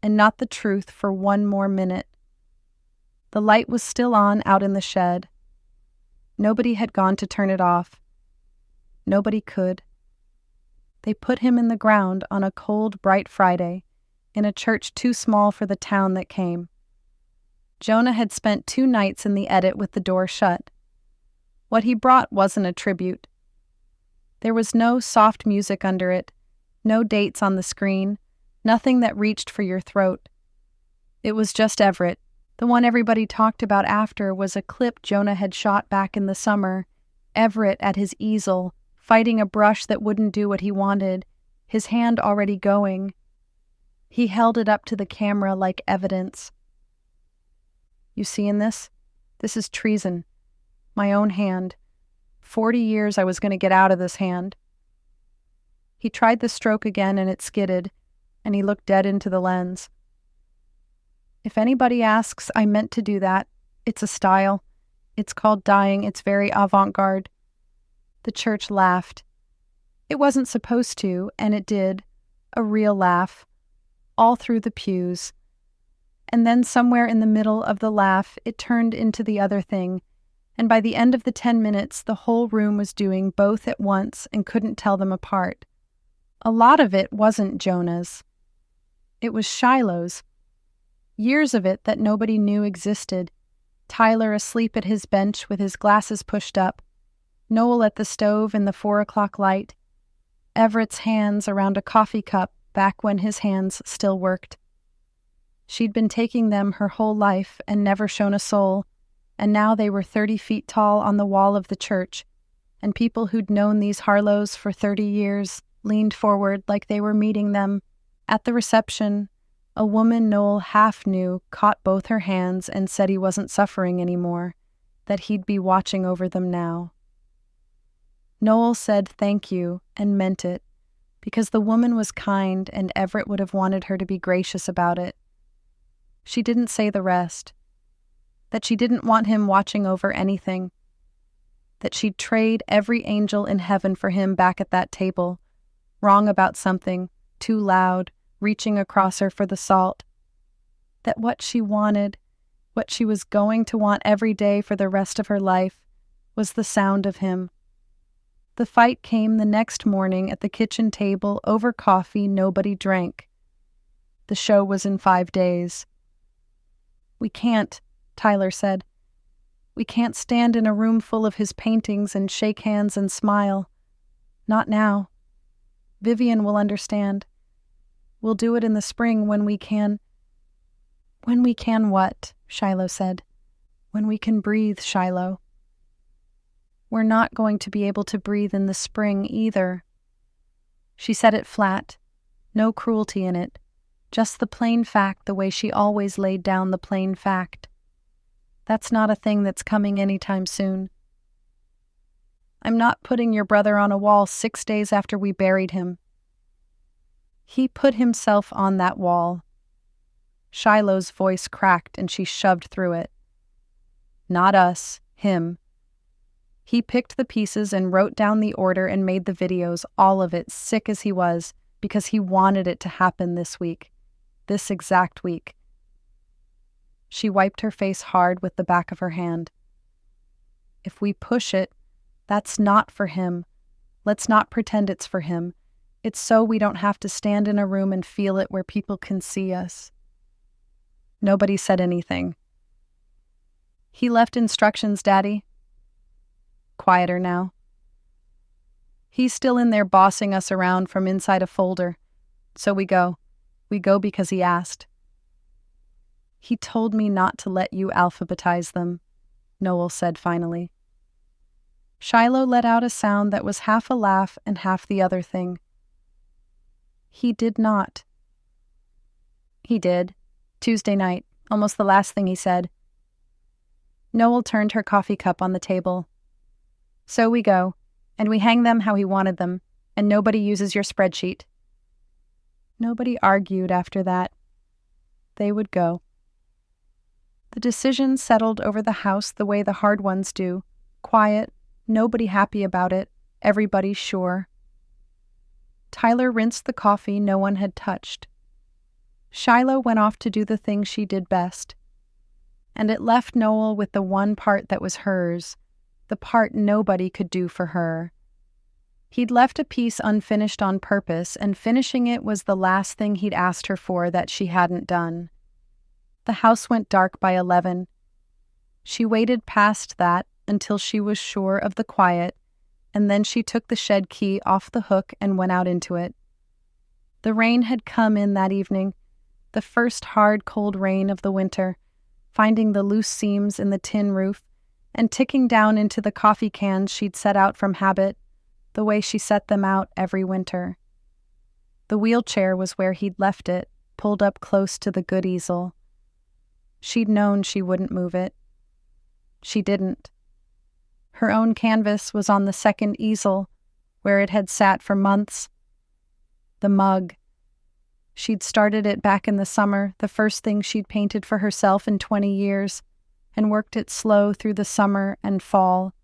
and not the truth for one more minute. The light was still on out in the shed. Nobody had gone to turn it off. Nobody could. They put him in the ground on a cold, bright Friday, in a church too small for the town that came. Jonah had spent 2 nights in the edit with the door shut. What he brought wasn't a tribute. There was no soft music under it, no dates on the screen, nothing that reached for your throat. It was just Everett. The one everybody talked about after was a clip Jonah had shot back in the summer, Everett at his easel, fighting a brush that wouldn't do what he wanted, his hand already going. He held it up to the camera like evidence. You seeing this? This is treason. My own hand. 40 years I was going to get out of this hand. He tried the stroke again and it skidded, and he looked dead into the lens. If anybody asks, I meant to do that. It's a style. It's called dying. It's very avant-garde. The church laughed. It wasn't supposed to, and it did. A real laugh. All through the pews. And then somewhere in the middle of the laugh, it turned into the other thing, and by the end of the 10 minutes, the whole room was doing both at once and couldn't tell them apart. A lot of it wasn't Jonah's. It was Shiloh's. Years of it that nobody knew existed. Tyler asleep at his bench with his glasses pushed up, Noel at the stove in the 4 o'clock light, Everett's hands around a coffee cup back when his hands still worked. She'd been taking them her whole life and never shown a soul, and now they were 30 feet tall on the wall of the church, and people who'd known these Harlows for 30 years leaned forward like they were meeting them. At the reception, a woman Noel half knew caught both her hands and said he wasn't suffering anymore, that he'd be watching over them now. Noel said thank you and meant it, because the woman was kind and Everett would have wanted her to be gracious about it. She didn't say the rest, that she didn't want him watching over anything, that she'd trade every angel in heaven for him back at that table, wrong about something, too loud, reaching across her for the salt, that what she wanted, what she was going to want every day for the rest of her life, was the sound of him. The fight came the next morning at the kitchen table over coffee nobody drank. The show was in 5 days. "We can't," Tyler said. "We can't stand in a room full of his paintings and shake hands and smile. Not now. Vivian will understand. We'll do it in the spring when we can." "When we can what?" Shiloh said. "When we can breathe, Shiloh." "We're not going to be able to breathe in the spring either." She said it flat, no cruelty in it, just the plain fact the way she always laid down the plain fact. That's not a thing that's coming anytime soon. "I'm not putting your brother on a wall 6 days after we buried him." "He put himself on that wall." Shiloh's voice cracked and she shoved through it. "Not us, him. He picked the pieces and wrote down the order and made the videos, all of it, sick as he was, because he wanted it to happen this week. This exact week." She wiped her face hard with the back of her hand. "If we push it, that's not for him. Let's not pretend it's for him. It's so we don't have to stand in a room and feel it where people can see us." Nobody said anything. "He left instructions, Daddy." Quieter now. "He's still in there bossing us around from inside a folder. So we go. We go because he asked." "He told me not to let you alphabetize them," Noel said finally. Shiloh let out a sound that was half a laugh and half the other thing. "He did not." "He did. Tuesday night. Almost the last thing he said." Noel turned her coffee cup on the table. "So we go, and we hang them how he wanted them, and nobody uses your spreadsheet." Nobody argued after that. They would go. The decision settled over the house the way the hard ones do, quiet, nobody happy about it, everybody sure. Tyler rinsed the coffee no one had touched. Shiloh went off to do the thing she did best. And it left Noel with the one part that was hers, the part nobody could do for her. He'd left a piece unfinished on purpose, and finishing it was the last thing he'd asked her for that she hadn't done. The house went dark by 11. She waited past that until she was sure of the quiet, and then she took the shed key off the hook and went out into it. The rain had come in that evening, the first hard, cold rain of the winter, finding the loose seams in the tin roof and ticking down into the coffee cans she'd set out from habit, the way she set them out every winter. The wheelchair was where he'd left it, pulled up close to the good easel. She'd known she wouldn't move it. She didn't. Her own canvas was on the second easel, where it had sat for months. The mug. She'd started it back in the summer, the first thing she'd painted for herself in 20 years, and worked it slow through the summer and fall,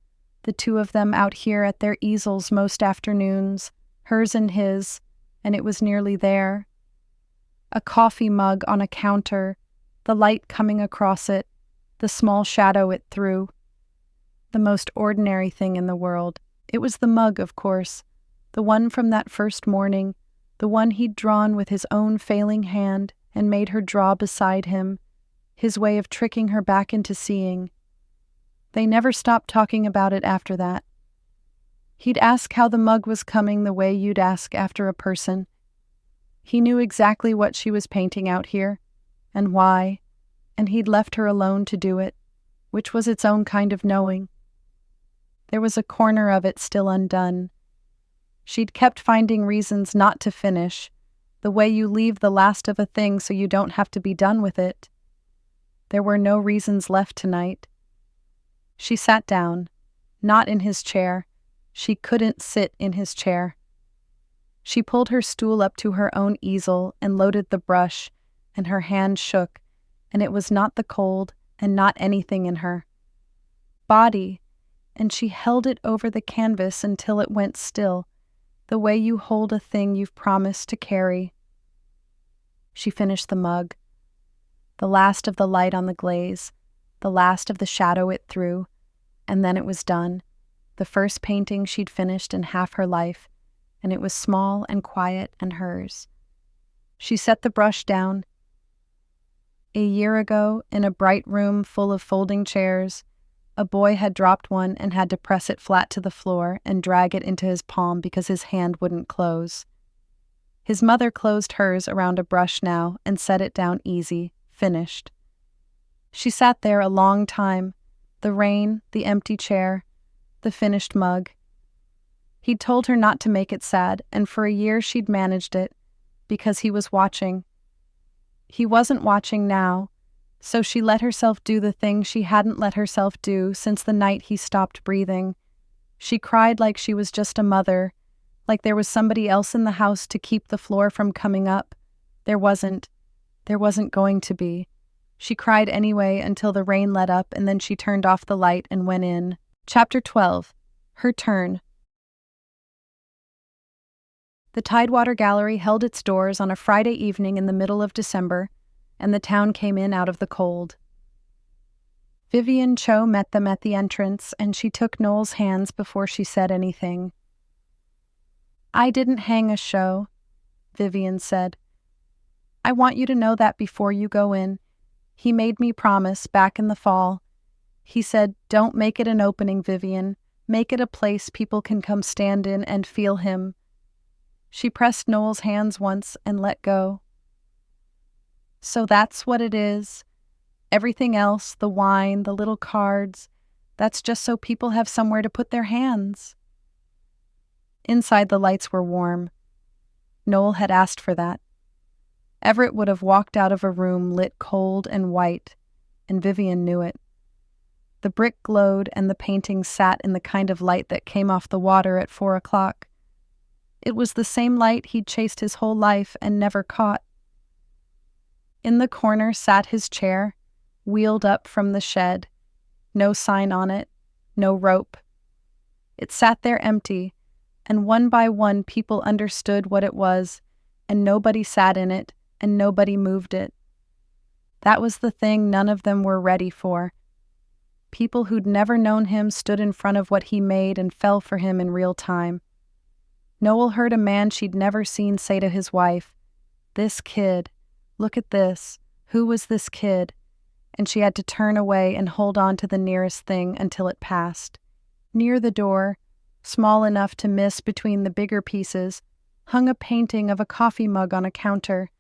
the two of them out here at their easels most afternoons, hers and his, and it was nearly there. A coffee mug on a counter, the light coming across it, the small shadow it threw. The most ordinary thing in the world. It was the mug, of course, the one from that first morning, the one he'd drawn with his own failing hand and made her draw beside him, his way of tricking her back into seeing. They never stopped talking about it after that. He'd ask how the mug was coming the way you'd ask after a person. He knew exactly what she was painting out here, and why, and he'd left her alone to do it, which was its own kind of knowing. There was a corner of it still undone. She'd kept finding reasons not to finish, the way you leave the last of a thing so you don't have to be done with it. There were no reasons left tonight. She sat down, not in his chair. She couldn't sit in his chair. She pulled her stool up to her own easel and loaded the brush, and her hand shook, and it was not the cold and not anything in her body, and she held it over the canvas until it went still, the way you hold a thing you've promised to carry. She finished the mug, the last of the light on the glaze, the last of the shadow it threw, and then it was done, the first painting she'd finished in half her life, and it was small and quiet and hers. She set the brush down. A year ago, in a bright room full of folding chairs, a boy had dropped one and had to press it flat to the floor and drag it into his palm because his hand wouldn't close. His mother closed hers around a brush now and set it down easy, finished. She sat there a long time, the rain, the empty chair, the finished mug. He'd told her not to make it sad, and for a year she'd managed it, because he was watching. He wasn't watching now, so she let herself do the thing she hadn't let herself do since the night he stopped breathing. She cried like she was just a mother, like there was somebody else in the house to keep the floor from coming up. There wasn't. There wasn't going to be. She cried anyway until the rain let up, and then she turned off the light and went in. Chapter 12. Her Turn. The Tidewater Gallery held its doors on a Friday evening in the middle of December, and the town came in out of the cold. Vivian Cho met them at the entrance, and she took Noel's hands before she said anything. "I didn't hang a show," Vivian said. "I want you to know that before you go in. He made me promise back in the fall. He said, 'Don't make it an opening, Vivian. Make it a place people can come stand in and feel him.'" She pressed Noel's hands once and let go. "So that's what it is. Everything else, the wine, the little cards, that's just so people have somewhere to put their hands." Inside, the lights were warm. Noel had asked for that. Everett would have walked out of a room lit cold and white, and Vivian knew it. The brick glowed and the paintings sat in the kind of light that came off the water at 4 o'clock. It was the same light he'd chased his whole life and never caught. In the corner sat his chair, wheeled up from the shed. No sign on it, no rope. It sat there empty, and one by one people understood what it was, and nobody sat in it, and nobody moved it. That was the thing none of them were ready for. People who'd never known him stood in front of what he made and fell for him in real time. Noel heard a man she'd never seen say to his wife, "This kid, look at this, who was this kid?" And she had to turn away and hold on to the nearest thing until it passed. Near the door, small enough to miss between the bigger pieces, hung a painting of a coffee mug on a counter,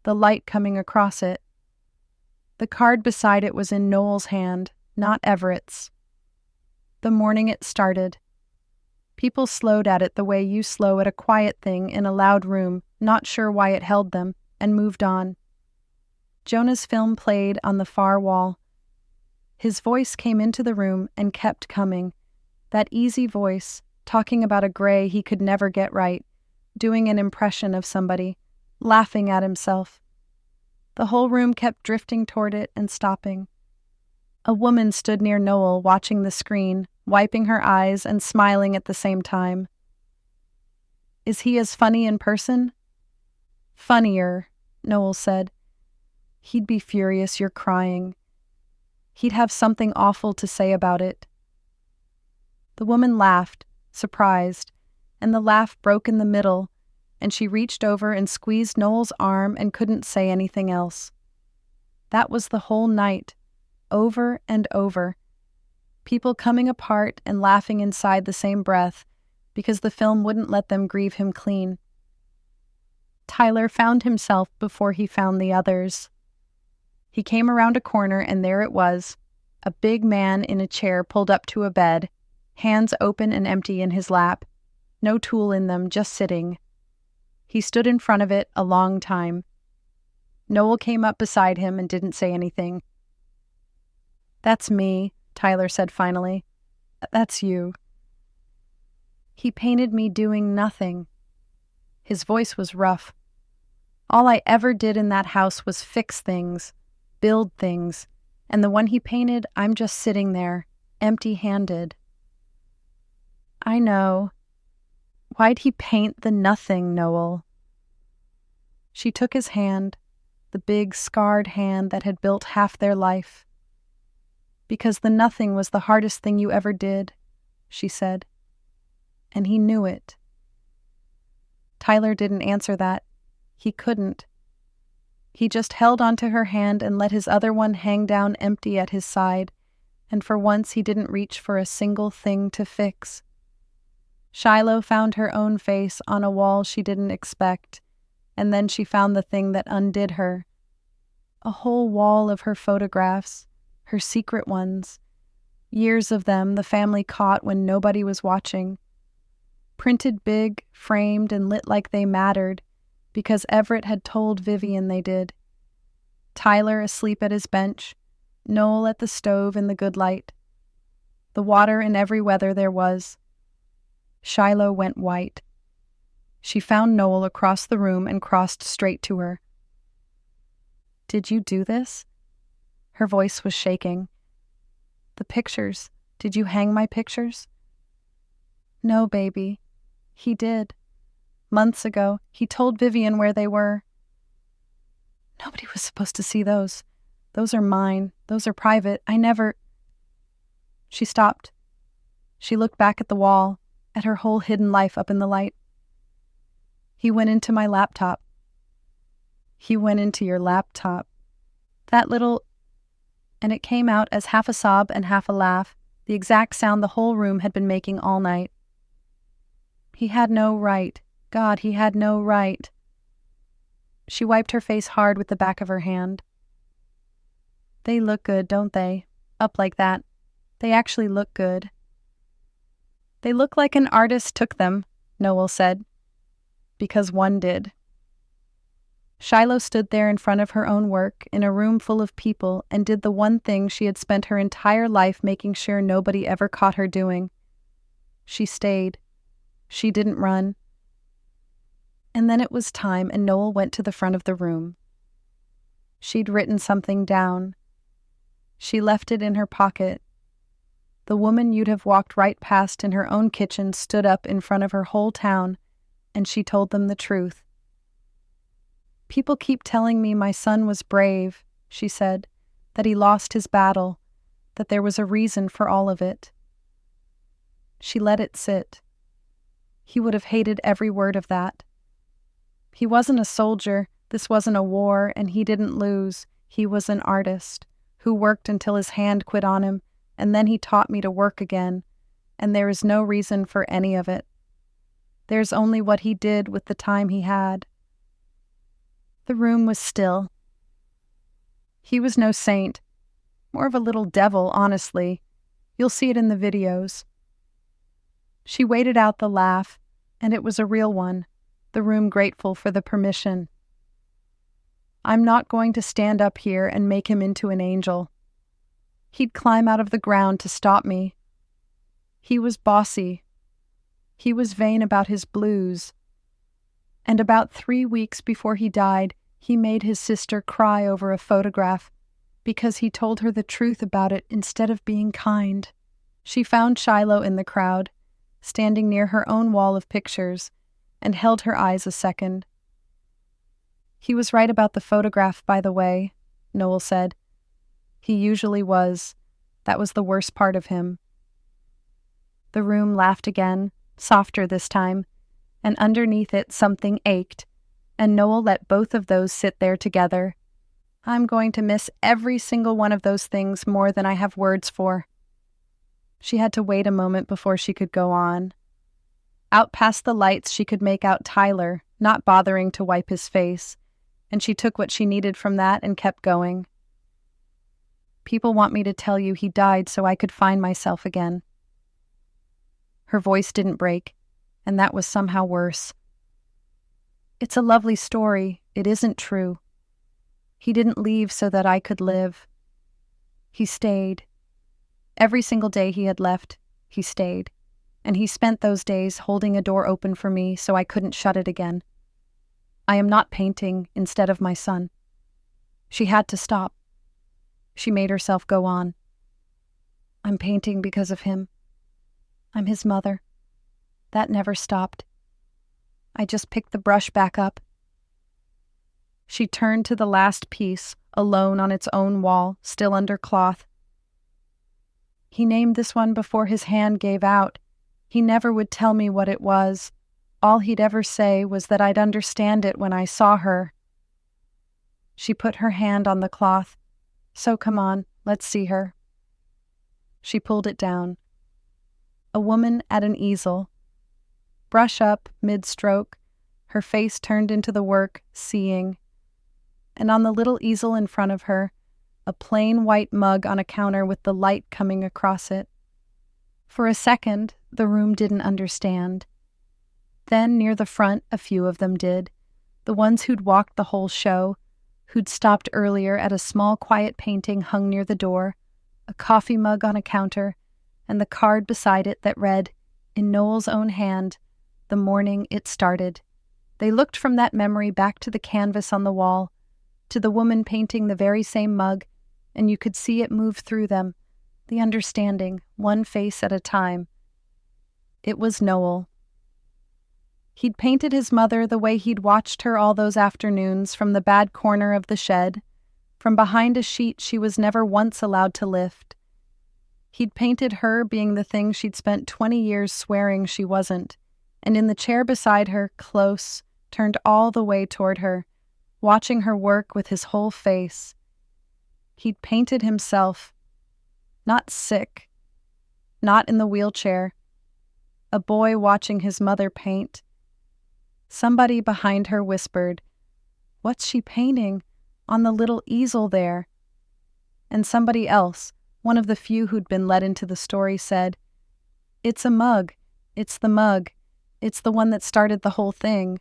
the light coming across it. The card beside it was in Noel's hand, not Everett's. The morning it started. People slowed at it the way you slow at a quiet thing in a loud room, not sure why it held them, and moved on. Jonah's film played on the far wall. His voice came into the room and kept coming, that easy voice, talking about a gray he could never get right, doing an impression of somebody, laughing at himself. The whole room kept drifting toward it and stopping. A woman stood near Noel watching the screen, wiping her eyes and smiling at the same time. "Is he as funny in person?" "Funnier," Noel said. "He'd be furious you're crying. He'd have something awful to say about it." The woman laughed, surprised, and the laugh broke in the middle, and she reached over and squeezed Noel's arm and couldn't say anything else. That was the whole night, over and over. People coming apart and laughing inside the same breath, because the film wouldn't let them grieve him clean. Tyler found himself before he found the others. He came around a corner, and there it was, a big man in a chair pulled up to a bed, hands open and empty in his lap. no tool in them, just sitting. He stood in front of it a long time. Noel came up beside him and didn't say anything. "That's me," Tyler said finally. "That's you." He painted me doing nothing. His voice was rough. All I ever did in that house was fix things, build things, and the one he painted, I'm just sitting there, empty-handed. I know. Why'd he paint the nothing, Noel? She took his hand, the big, scarred hand that had built half their life. "Because the nothing was the hardest thing you ever did," she said. And he knew it. Tyler didn't answer that. He couldn't. He just held onto her hand and let his other one hang down empty at his side, and for once he didn't reach for a single thing to fix. Shiloh found her own face on a wall she didn't expect, and then she found the thing that undid her. A whole wall of her photographs, her secret ones. Years of them the family caught when nobody was watching. Printed big, framed, and lit like they mattered, because Everett had told Vivian they did. Tyler asleep at his bench, Noel at the stove in the good light. The water in every weather there was. Shiloh went white. She found Noel across the room and crossed straight to her. "Did you do this?" Her voice was shaking. "The pictures. Did you hang my pictures?" "No, baby. He did. Months ago, he told Vivian where they were." "Nobody was supposed to see those. Those are mine. Those are private. I never—" She stopped. She looked back at the wall, at her whole hidden life up in the light. "He went into my laptop." "He went into your laptop. That little—" And it came out as half a sob and half a laugh, the exact sound the whole room had been making all night. "He had no right. God, he had no right." She wiped her face hard with the back of her hand. "They look good, don't they? Up like that. They actually look good." "They look like an artist took them," Noel said. "Because one did." Shiloh stood there in front of her own work, in a room full of people, and did the one thing she had spent her entire life making sure nobody ever caught her doing. She stayed. She didn't run. And then it was time, and Noel went to the front of the room. She'd written something down. She left it in her pocket. The woman you'd have walked right past in her own kitchen stood up in front of her whole town, and she told them the truth. "People keep telling me my son was brave," she said, "that he lost his battle, that there was a reason for all of it." She let it sit. He would have hated every word of that. He wasn't a soldier, this wasn't a war, and he didn't lose. He was an artist, who worked until his hand quit on him, and then he taught me to work again, and there is no reason for any of it. There's only what he did with the time he had. The room was still. He was no saint, more of a little devil, honestly. You'll see it in the videos. She waited out the laugh, and it was a real one, the room grateful for the permission. "I'm not going to stand up here and make him into an angel. He'd climb out of the ground to stop me. He was bossy. He was vain about his blues. And about 3 weeks before he died, he made his sister cry over a photograph because he told her the truth about it instead of being kind." She found Shiloh in the crowd, standing near her own wall of pictures, and held her eyes a second. "He was right about the photograph, by the way," Noel said. "He usually was. That was the worst part of him." The room laughed again, softer this time, and underneath it something ached, and Noel let both of those sit there together. "I'm going to miss every single one of those things more than I have words for." She had to wait a moment before she could go on. Out past the lights she could make out Tyler, not bothering to wipe his face, and she took what she needed from that and kept going. "People want me to tell you he died so I could find myself again." Her voice didn't break. and that was somehow worse. It's a lovely story. It isn't true. He didn't leave so that I could live. He stayed. Every single day he had left, he stayed. And he spent those days holding a door open for me so I couldn't shut it again. I am not painting instead of my son. She had to stop. She made herself go on. I'm painting because of him. I'm his mother. That never stopped. I just picked the brush back up. She turned to the last piece, alone on its own wall, still under cloth. He named this one before his hand gave out. He never would tell me what it was. All he'd ever say was that I'd understand it when I saw her. She put her hand on the cloth. So come on, let's see her. She pulled it down. A woman at an easel. Brush up, mid-stroke, her face turned into the work, seeing. And on the little easel in front of her, a plain white mug on a counter with the light coming across it. For a second, the room didn't understand. Then, near the front, a few of them did. The ones who'd walked the whole show, who'd stopped earlier at a small quiet painting hung near the door, a coffee mug on a counter, and the card beside it that read, in Noel's own hand, the morning it started. They looked from that memory back to the canvas on the wall, to the woman painting the very same mug, and you could see it move through them, the understanding, one face at a time. It was Noel. He'd painted his mother the way he'd watched her all those afternoons from the bad corner of the shed, from behind a sheet she was never once allowed to lift. He'd painted her being the thing she'd spent 20 years swearing she wasn't, and in the chair beside her, close, turned all the way toward her, watching her work with his whole face. He'd painted himself, not sick, not in the wheelchair, a boy watching his mother paint. Somebody behind her whispered, "What's she painting on the little easel there?" And somebody else, one of the few who'd been let into the story, said, "It's a mug. It's the mug. It's the one that started the whole thing."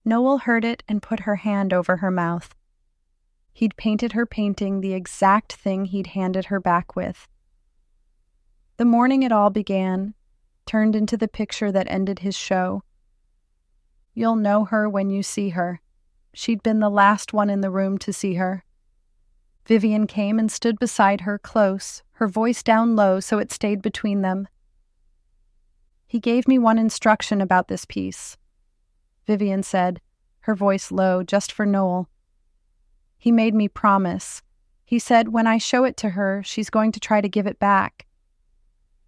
Noel heard it and put her hand over her mouth. He'd painted her painting the exact thing he'd handed her back with. The morning it all began, turned into the picture that ended his show. You'll know her when you see her. She'd been the last one in the room to see her. Vivian came and stood beside her close, her voice down low so it stayed between them. He gave me one instruction about this piece. Vivian said, her voice low, just for Noel. He made me promise. He said when I show it to her, she's going to try to give it back.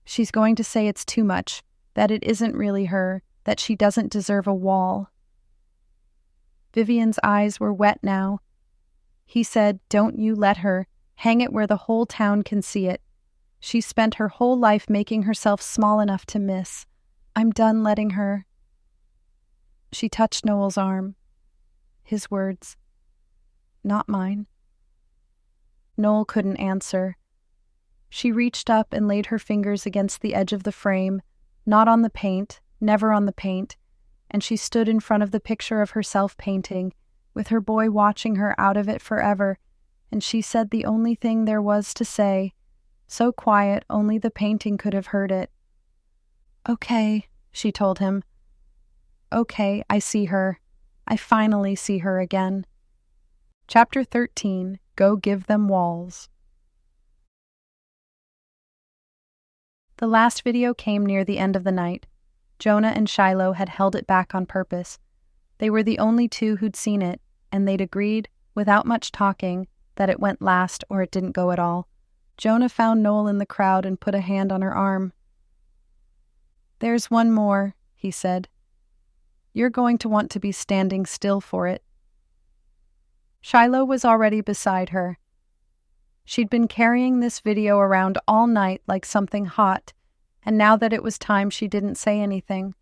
She's going to say it's too much, that it isn't really her, that she doesn't deserve a wall. Vivian's eyes were wet now. He said, don't you let her. Hang it where the whole town can see it. She spent her whole life making herself small enough to miss. I'm done letting her. She touched Noel's arm. His words. Not mine. Noel couldn't answer. She reached up and laid her fingers against the edge of the frame, not on the paint, never on the paint, and she stood in front of the picture of herself painting, with her boy watching her out of it forever, and she said the only thing there was to say, so quiet only the painting could have heard it. Okay, she told him. Okay, I see her. I finally see her again. Chapter 13, Go Give Them Walls. The last video came near the end of the night. Jonah and Shiloh had held it back on purpose. They were the only two who'd seen it, and they'd agreed, without much talking, that it went last or it didn't go at all. Jonah found Noel in the crowd and put a hand on her arm. There's one more, he said. You're going to want to be standing still for it. Shiloh was already beside her. She'd been carrying this video around all night like something hot, and now that it was time, she didn't say anything.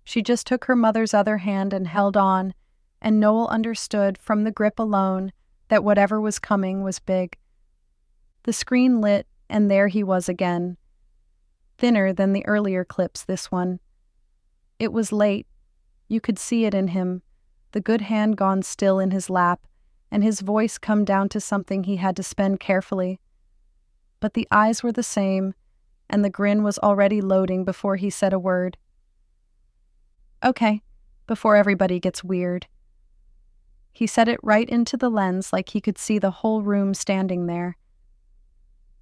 She just took her mother's other hand and held on, and Noel understood from the grip alone that whatever was coming was big. The screen lit, and there he was again. Thinner than the earlier clips, this one. It was late. You could see it in him, the good hand gone still in his lap, and his voice come down to something he had to spend carefully. But the eyes were the same, and the grin was already loading before he said a word. Okay, before everybody gets weird. He said it right into the lens like he could see the whole room standing there.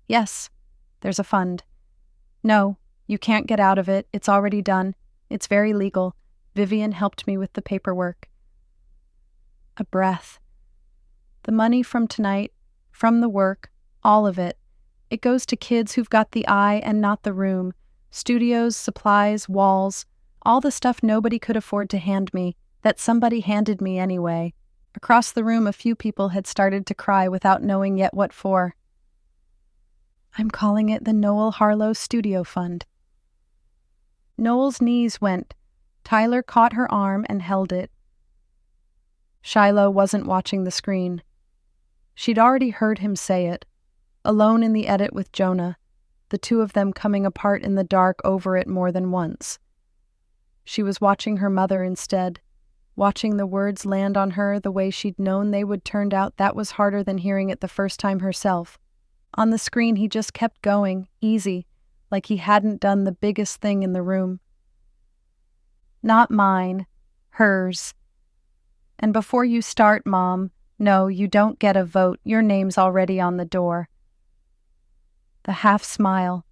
Yes, there's a fund. No, you can't get out of it. It's already done. It's very legal. Vivian helped me with the paperwork. A breath. The money from tonight, from the work, all of it. It goes to kids who've got the eye and not the room. Studios, supplies, walls, all the stuff nobody could afford to hand me, that somebody handed me anyway. Across the room, a few people had started to cry without knowing yet what for. I'm calling it the Noel Harlow Studio Fund. Noel's knees went. Tyler caught her arm and held it. Shiloh wasn't watching the screen. She'd already heard him say it, alone in the edit with Jonah, the two of them coming apart in the dark over it more than once. She was watching her mother instead, watching the words land on her the way she'd known they would turn out. That was harder than hearing it the first time herself. On the screen, he just kept going, easy, like he hadn't done the biggest thing in the room. Not mine, hers. And before you start, Mom, no, you don't get a vote. Your name's already on the door. The half smile.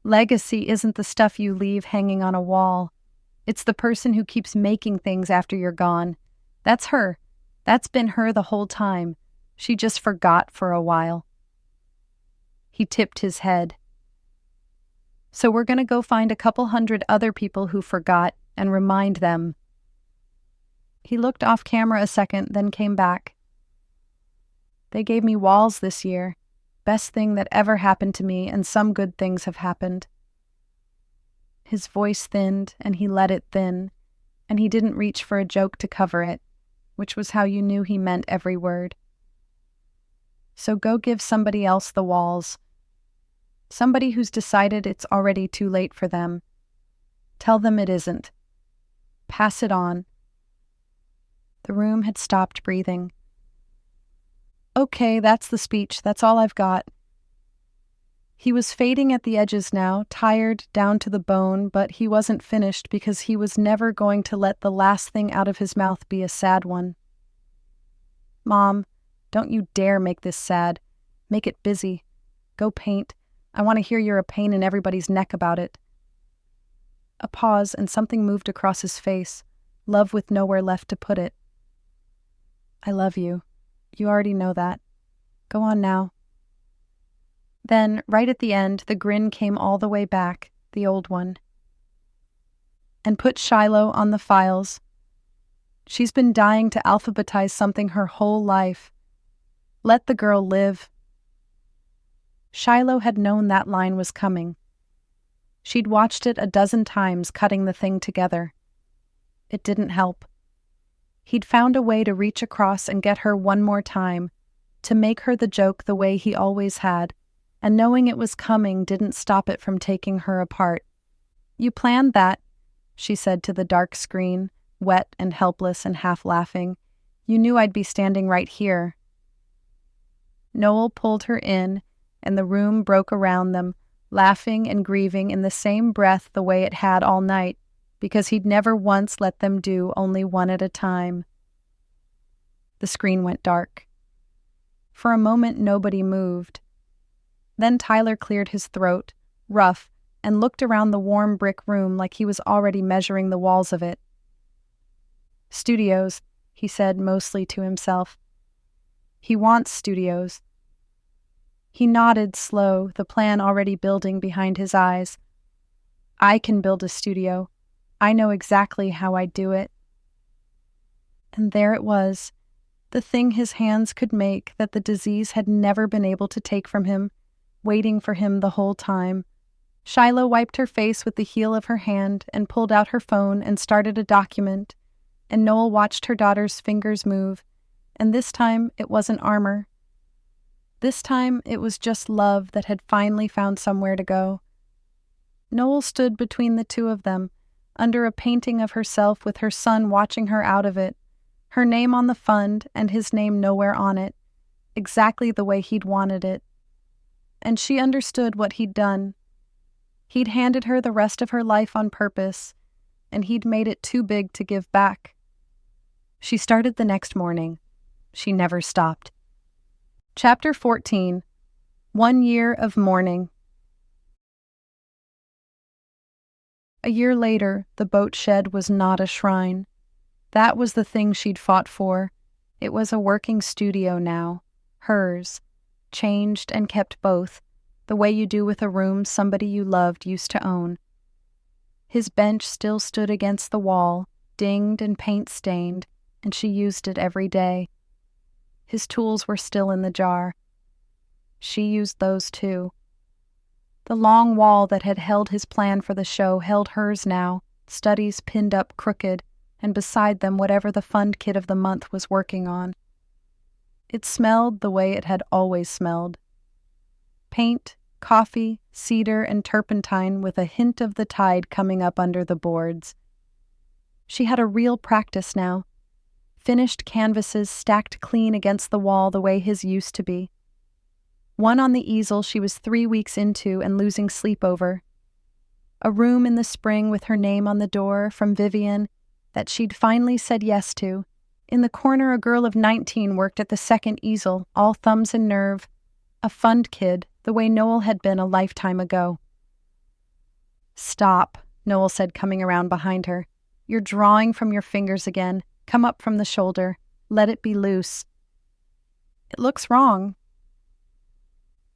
Legacy isn't the stuff you leave hanging on a wall. It's the person who keeps making things after you're gone. That's her. That's been her the whole time. She just forgot for a while. He tipped his head. So we're going to go find a couple hundred other people who forgot and remind them. He looked off camera a second, then came back. They gave me walls this year. Best thing that ever happened to me, and some good things have happened. His voice thinned, and he let it thin, and he didn't reach for a joke to cover it, which was how you knew he meant every word. So go give somebody else the walls. Somebody who's decided it's already too late for them. Tell them it isn't. Pass it on. The room had stopped breathing. Okay, that's the speech. That's all I've got. He was fading at the edges now, tired down to the bone, but he wasn't finished because he was never going to let the last thing out of his mouth be a sad one. Mom, don't you dare make this sad. Make it busy. Go paint. I want to hear you're a pain in everybody's neck about it. A pause, and something moved across his face, love with nowhere left to put it. I love you. You already know that. Go on now. Then, right at the end, the grin came all the way back, the old one. And put Shiloh on the files. She's been dying to alphabetize something her whole life. Let the girl live. Shiloh had known that line was coming. She'd watched it a dozen times cutting the thing together. It didn't help. He'd found a way to reach across and get her one more time, to make her the joke the way he always had, and knowing it was coming didn't stop it from taking her apart. You planned that, she said to the dark screen, wet and helpless and half laughing. You knew I'd be standing right here. Noel pulled her in, and the room broke around them, laughing and grieving in the same breath the way it had all night, because he'd never once let them do only one at a time. The screen went dark. For a moment, nobody moved. Then Tyler cleared his throat, rough, and looked around the warm brick room like he was already measuring the walls of it. Studios, he said mostly to himself. He wants studios. He nodded slow, the plan already building behind his eyes. I can build a studio. I know exactly how I'd do it. And there it was, the thing his hands could make that the disease had never been able to take from him, waiting for him the whole time. Shiloh wiped her face with the heel of her hand and pulled out her phone and started a document, and Noel watched her daughter's fingers move, and this time it wasn't armor. This time it was just love that had finally found somewhere to go. Noel stood between the two of them, under a painting of herself with her son watching her out of it, her name on the fund and his name nowhere on it, exactly the way he'd wanted it. And she understood what he'd done. He'd handed her the rest of her life on purpose, and he'd made it too big to give back. She started the next morning. She never stopped. Chapter 14. 1 year of mourning. A year later, the boat shed was not a shrine. That was the thing she'd fought for. It was a working studio now. Hers. Changed and kept both, the way you do with a room somebody you loved used to own. His bench still stood against the wall, dinged and paint-stained, and she used it every day. His tools were still in the jar. She used those too. The long wall that had held his plan for the show held hers now, studies pinned up crooked, and beside them whatever the fund kid of the month was working on. It smelled the way it had always smelled. Paint, coffee, cedar, and turpentine with a hint of the tide coming up under the boards. She had a real practice now. Finished canvases stacked clean against the wall the way his used to be. One on the easel she was 3 weeks into and losing sleep over. A room in the spring with her name on the door from Vivian that she'd finally said yes to. In the corner a girl of 19 worked at the second easel, all thumbs and nerve. A fund kid, the way Noel had been a lifetime ago. "Stop," Noel said, coming around behind her. "You're drawing from your fingers again. Come up from the shoulder. Let it be loose." "It looks wrong."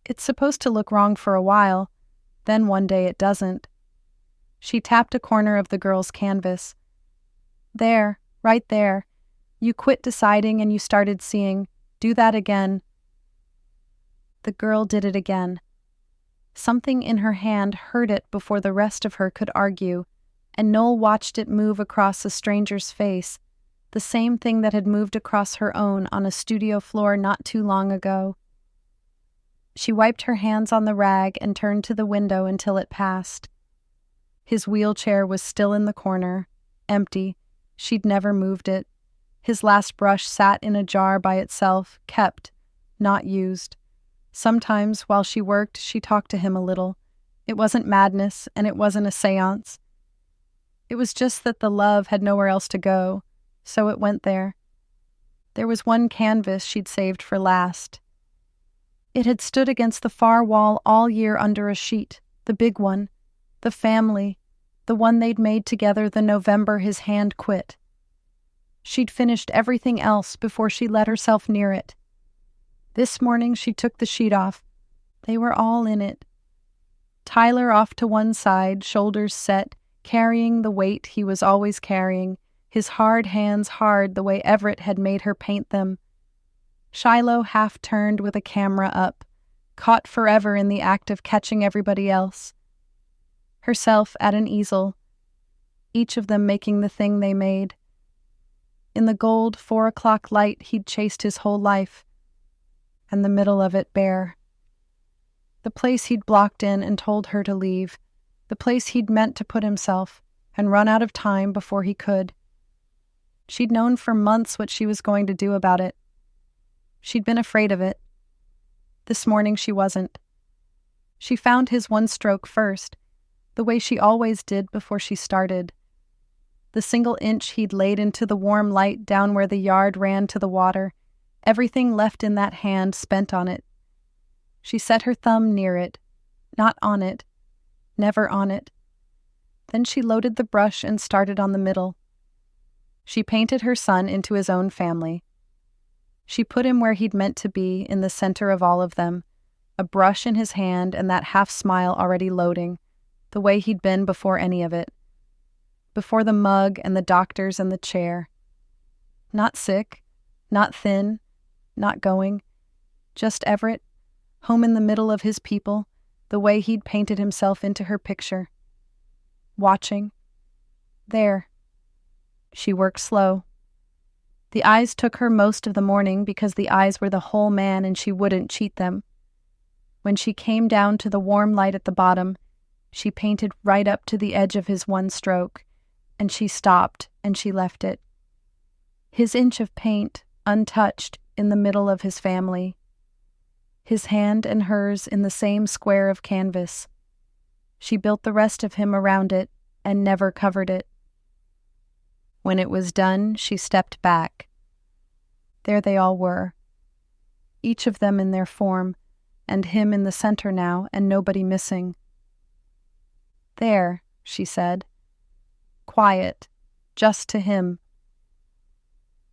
"It's supposed to look wrong for a while. Then one day it doesn't." She tapped a corner of the girl's canvas. "There, right there. You quit deciding and you started seeing. Do that again." The girl did it again. Something in her hand heard it before the rest of her could argue, and Noel watched it move across a stranger's face, the same thing that had moved across her own on a studio floor not too long ago. She wiped her hands on the rag and turned to the window until it passed. His wheelchair was still in the corner, empty. She'd never moved it. His last brush sat in a jar by itself, kept, not used. Sometimes, while she worked, she talked to him a little. It wasn't madness, and it wasn't a seance. It was just that the love had nowhere else to go, so it went there. There was one canvas she'd saved for last. It had stood against the far wall all year under a sheet, the big one, the family, the one they'd made together the November his hand quit. She'd finished everything else before she let herself near it. This morning she took the sheet off. They were all in it. Tyler off to one side, shoulders set, carrying the weight he was always carrying, his hard hands hard the way Everett had made her paint them. Shiloh half turned with a camera up, caught forever in the act of catching everybody else. Herself at an easel, each of them making the thing they made. In the gold 4 o'clock light he'd chased his whole life, and the middle of it bare. The place he'd blocked in and told her to leave, the place he'd meant to put himself, and run out of time before he could. She'd known for months what she was going to do about it. She'd been afraid of it. This morning she wasn't. She found his one stroke first, the way she always did before she started. The single inch he'd laid into the warm light down where the yard ran to the water, everything left in that hand spent on it. She set her thumb near it, not on it, never on it. Then she loaded the brush and started on the middle. She painted her son into his own family. She put him where he'd meant to be, in the center of all of them, a brush in his hand and that half-smile already loading, the way he'd been before any of it. Before the mug and the doctors and the chair. Not sick, not thin, not going. Just Everett, home in the middle of his people, the way he'd painted himself into her picture. Watching. There. She worked slow. The eyes took her most of the morning because the eyes were the whole man and she wouldn't cheat them. When she came down to the warm light at the bottom, she painted right up to the edge of his one stroke, and she stopped and she left it. His inch of paint, untouched, in the middle of his family. His hand and hers in the same square of canvas. She built the rest of him around it and never covered it. When it was done, she stepped back. There they all were, each of them in their form, and him in the center now, and nobody missing. There, she said. Quiet, just to him.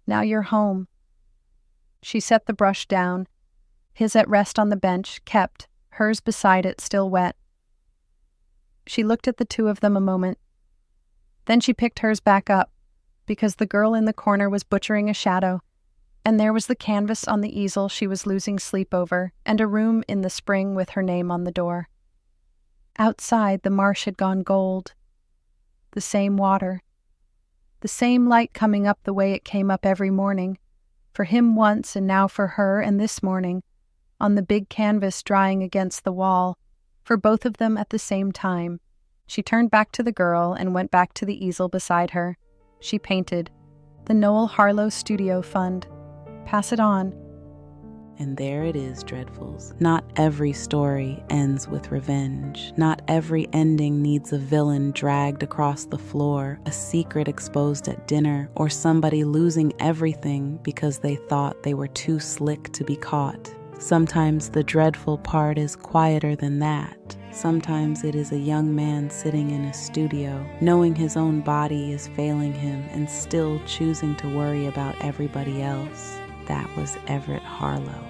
Now you're home. She set the brush down, his at rest on the bench, kept, hers beside it, still wet. She looked at the two of them a moment. Then she picked hers back up, because the girl in the corner was butchering a shadow, and there was the canvas on the easel she was losing sleep over, and a room in the spring with her name on the door. Outside, the marsh had gone gold. The same water. The same light coming up the way it came up every morning, for him once and now for her, and this morning, on the big canvas drying against the wall, for both of them at the same time. She turned back to the girl and went back to the easel beside her. She painted, "The Noel Harlow Studio Fund. Pass it on." And there it is, Dreadfuls. Not every story ends with revenge. Not every ending needs a villain dragged across the floor, a secret exposed at dinner, or somebody losing everything because they thought they were too slick to be caught. Sometimes the dreadful part is quieter than that. Sometimes it is a young man sitting in a studio, knowing his own body is failing him and still choosing to worry about everybody else. That was Everett Harlow.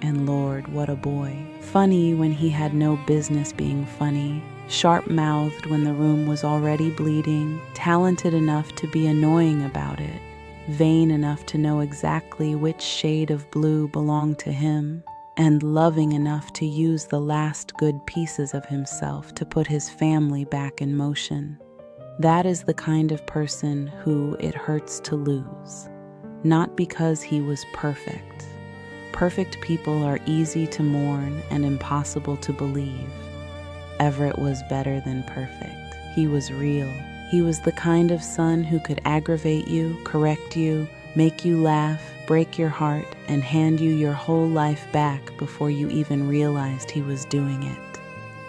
And Lord, what a boy. Funny when he had no business being funny. Sharp-mouthed when the room was already bleeding. Talented enough to be annoying about it. Vain enough to know exactly which shade of blue belonged to him. And loving enough to use the last good pieces of himself to put his family back in motion. That is the kind of person who it hurts to lose. Not because he was perfect. Perfect people are easy to mourn and impossible to believe. Everett was better than perfect. He was real. He was the kind of son who could aggravate you, correct you, make you laugh, break your heart, and hand you your whole life back before you even realized he was doing it.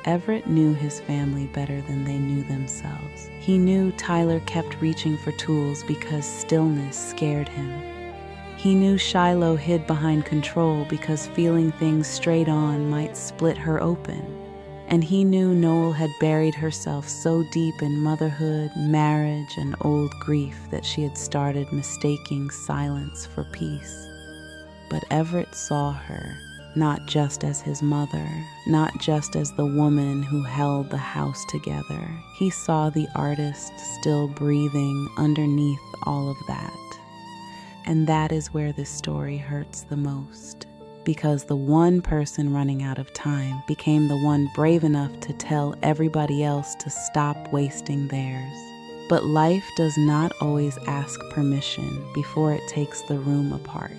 Everett knew his family better than they knew themselves. He knew Tyler kept reaching for tools because stillness scared him. He knew Shiloh hid behind control because feeling things straight on might split her open. And he knew Noel had buried herself so deep in motherhood, marriage, and old grief that she had started mistaking silence for peace. But Everett saw her, not just as his mother, not just as the woman who held the house together. He saw the artist still breathing underneath all of that. And that is where this story hurts the most. Because the one person running out of time became the one brave enough to tell everybody else to stop wasting theirs. But life does not always ask permission before it takes the room apart.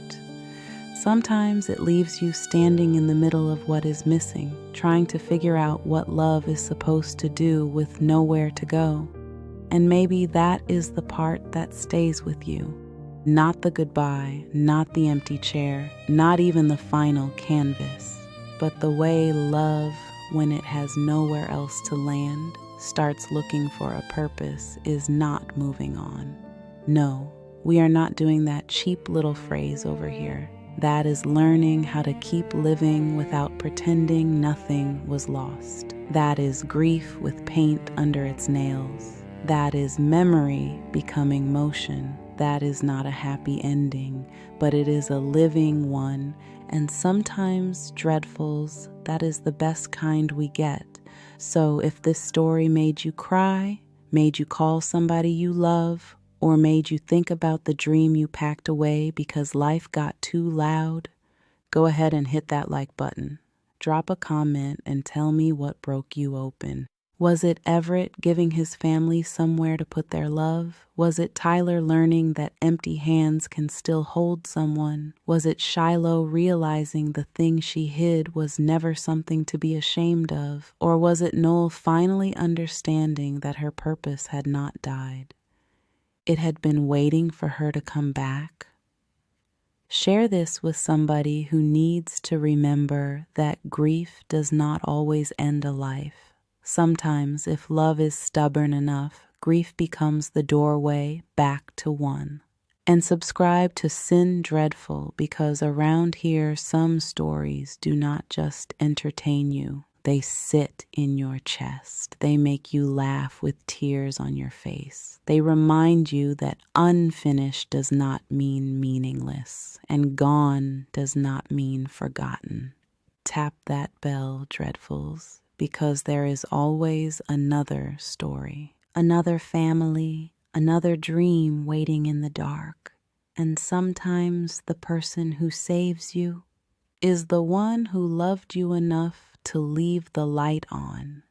Sometimes it leaves you standing in the middle of what is missing, trying to figure out what love is supposed to do with nowhere to go. And maybe that is the part that stays with you. Not the goodbye, not the empty chair, not even the final canvas, but the way love, when it has nowhere else to land, starts looking for a purpose, is not moving on. No, we are not doing that cheap little phrase over here. That is learning how to keep living without pretending nothing was lost. That is grief with paint under its nails. That is memory becoming motion. That is not a happy ending, but it is a living one, and sometimes, Dreadfuls, that is the best kind we get. So if this story made you cry, made you call somebody you love, or made you think about the dream you packed away because life got too loud, go ahead and hit that like button. Drop a comment and tell me what broke you open. Was it Everett giving his family somewhere to put their love? Was it Tyler learning that empty hands can still hold someone? Was it Shiloh realizing the thing she hid was never something to be ashamed of? Or was it Noel finally understanding that her purpose had not died? it had been waiting for her to come back. Share this with somebody who needs to remember that grief does not always end a life. Sometimes, if love is stubborn enough, grief becomes the doorway back to one. And subscribe to Sin Dreadful, because around here some stories do not just entertain you. They sit in your chest. They make you laugh with tears on your face. They remind you that unfinished does not mean meaningless, and gone does not mean forgotten. Tap that bell, Dreadfuls, because there is always another story, another family, another dream waiting in the dark. And sometimes the person who saves you is the one who loved you enough to leave the light on.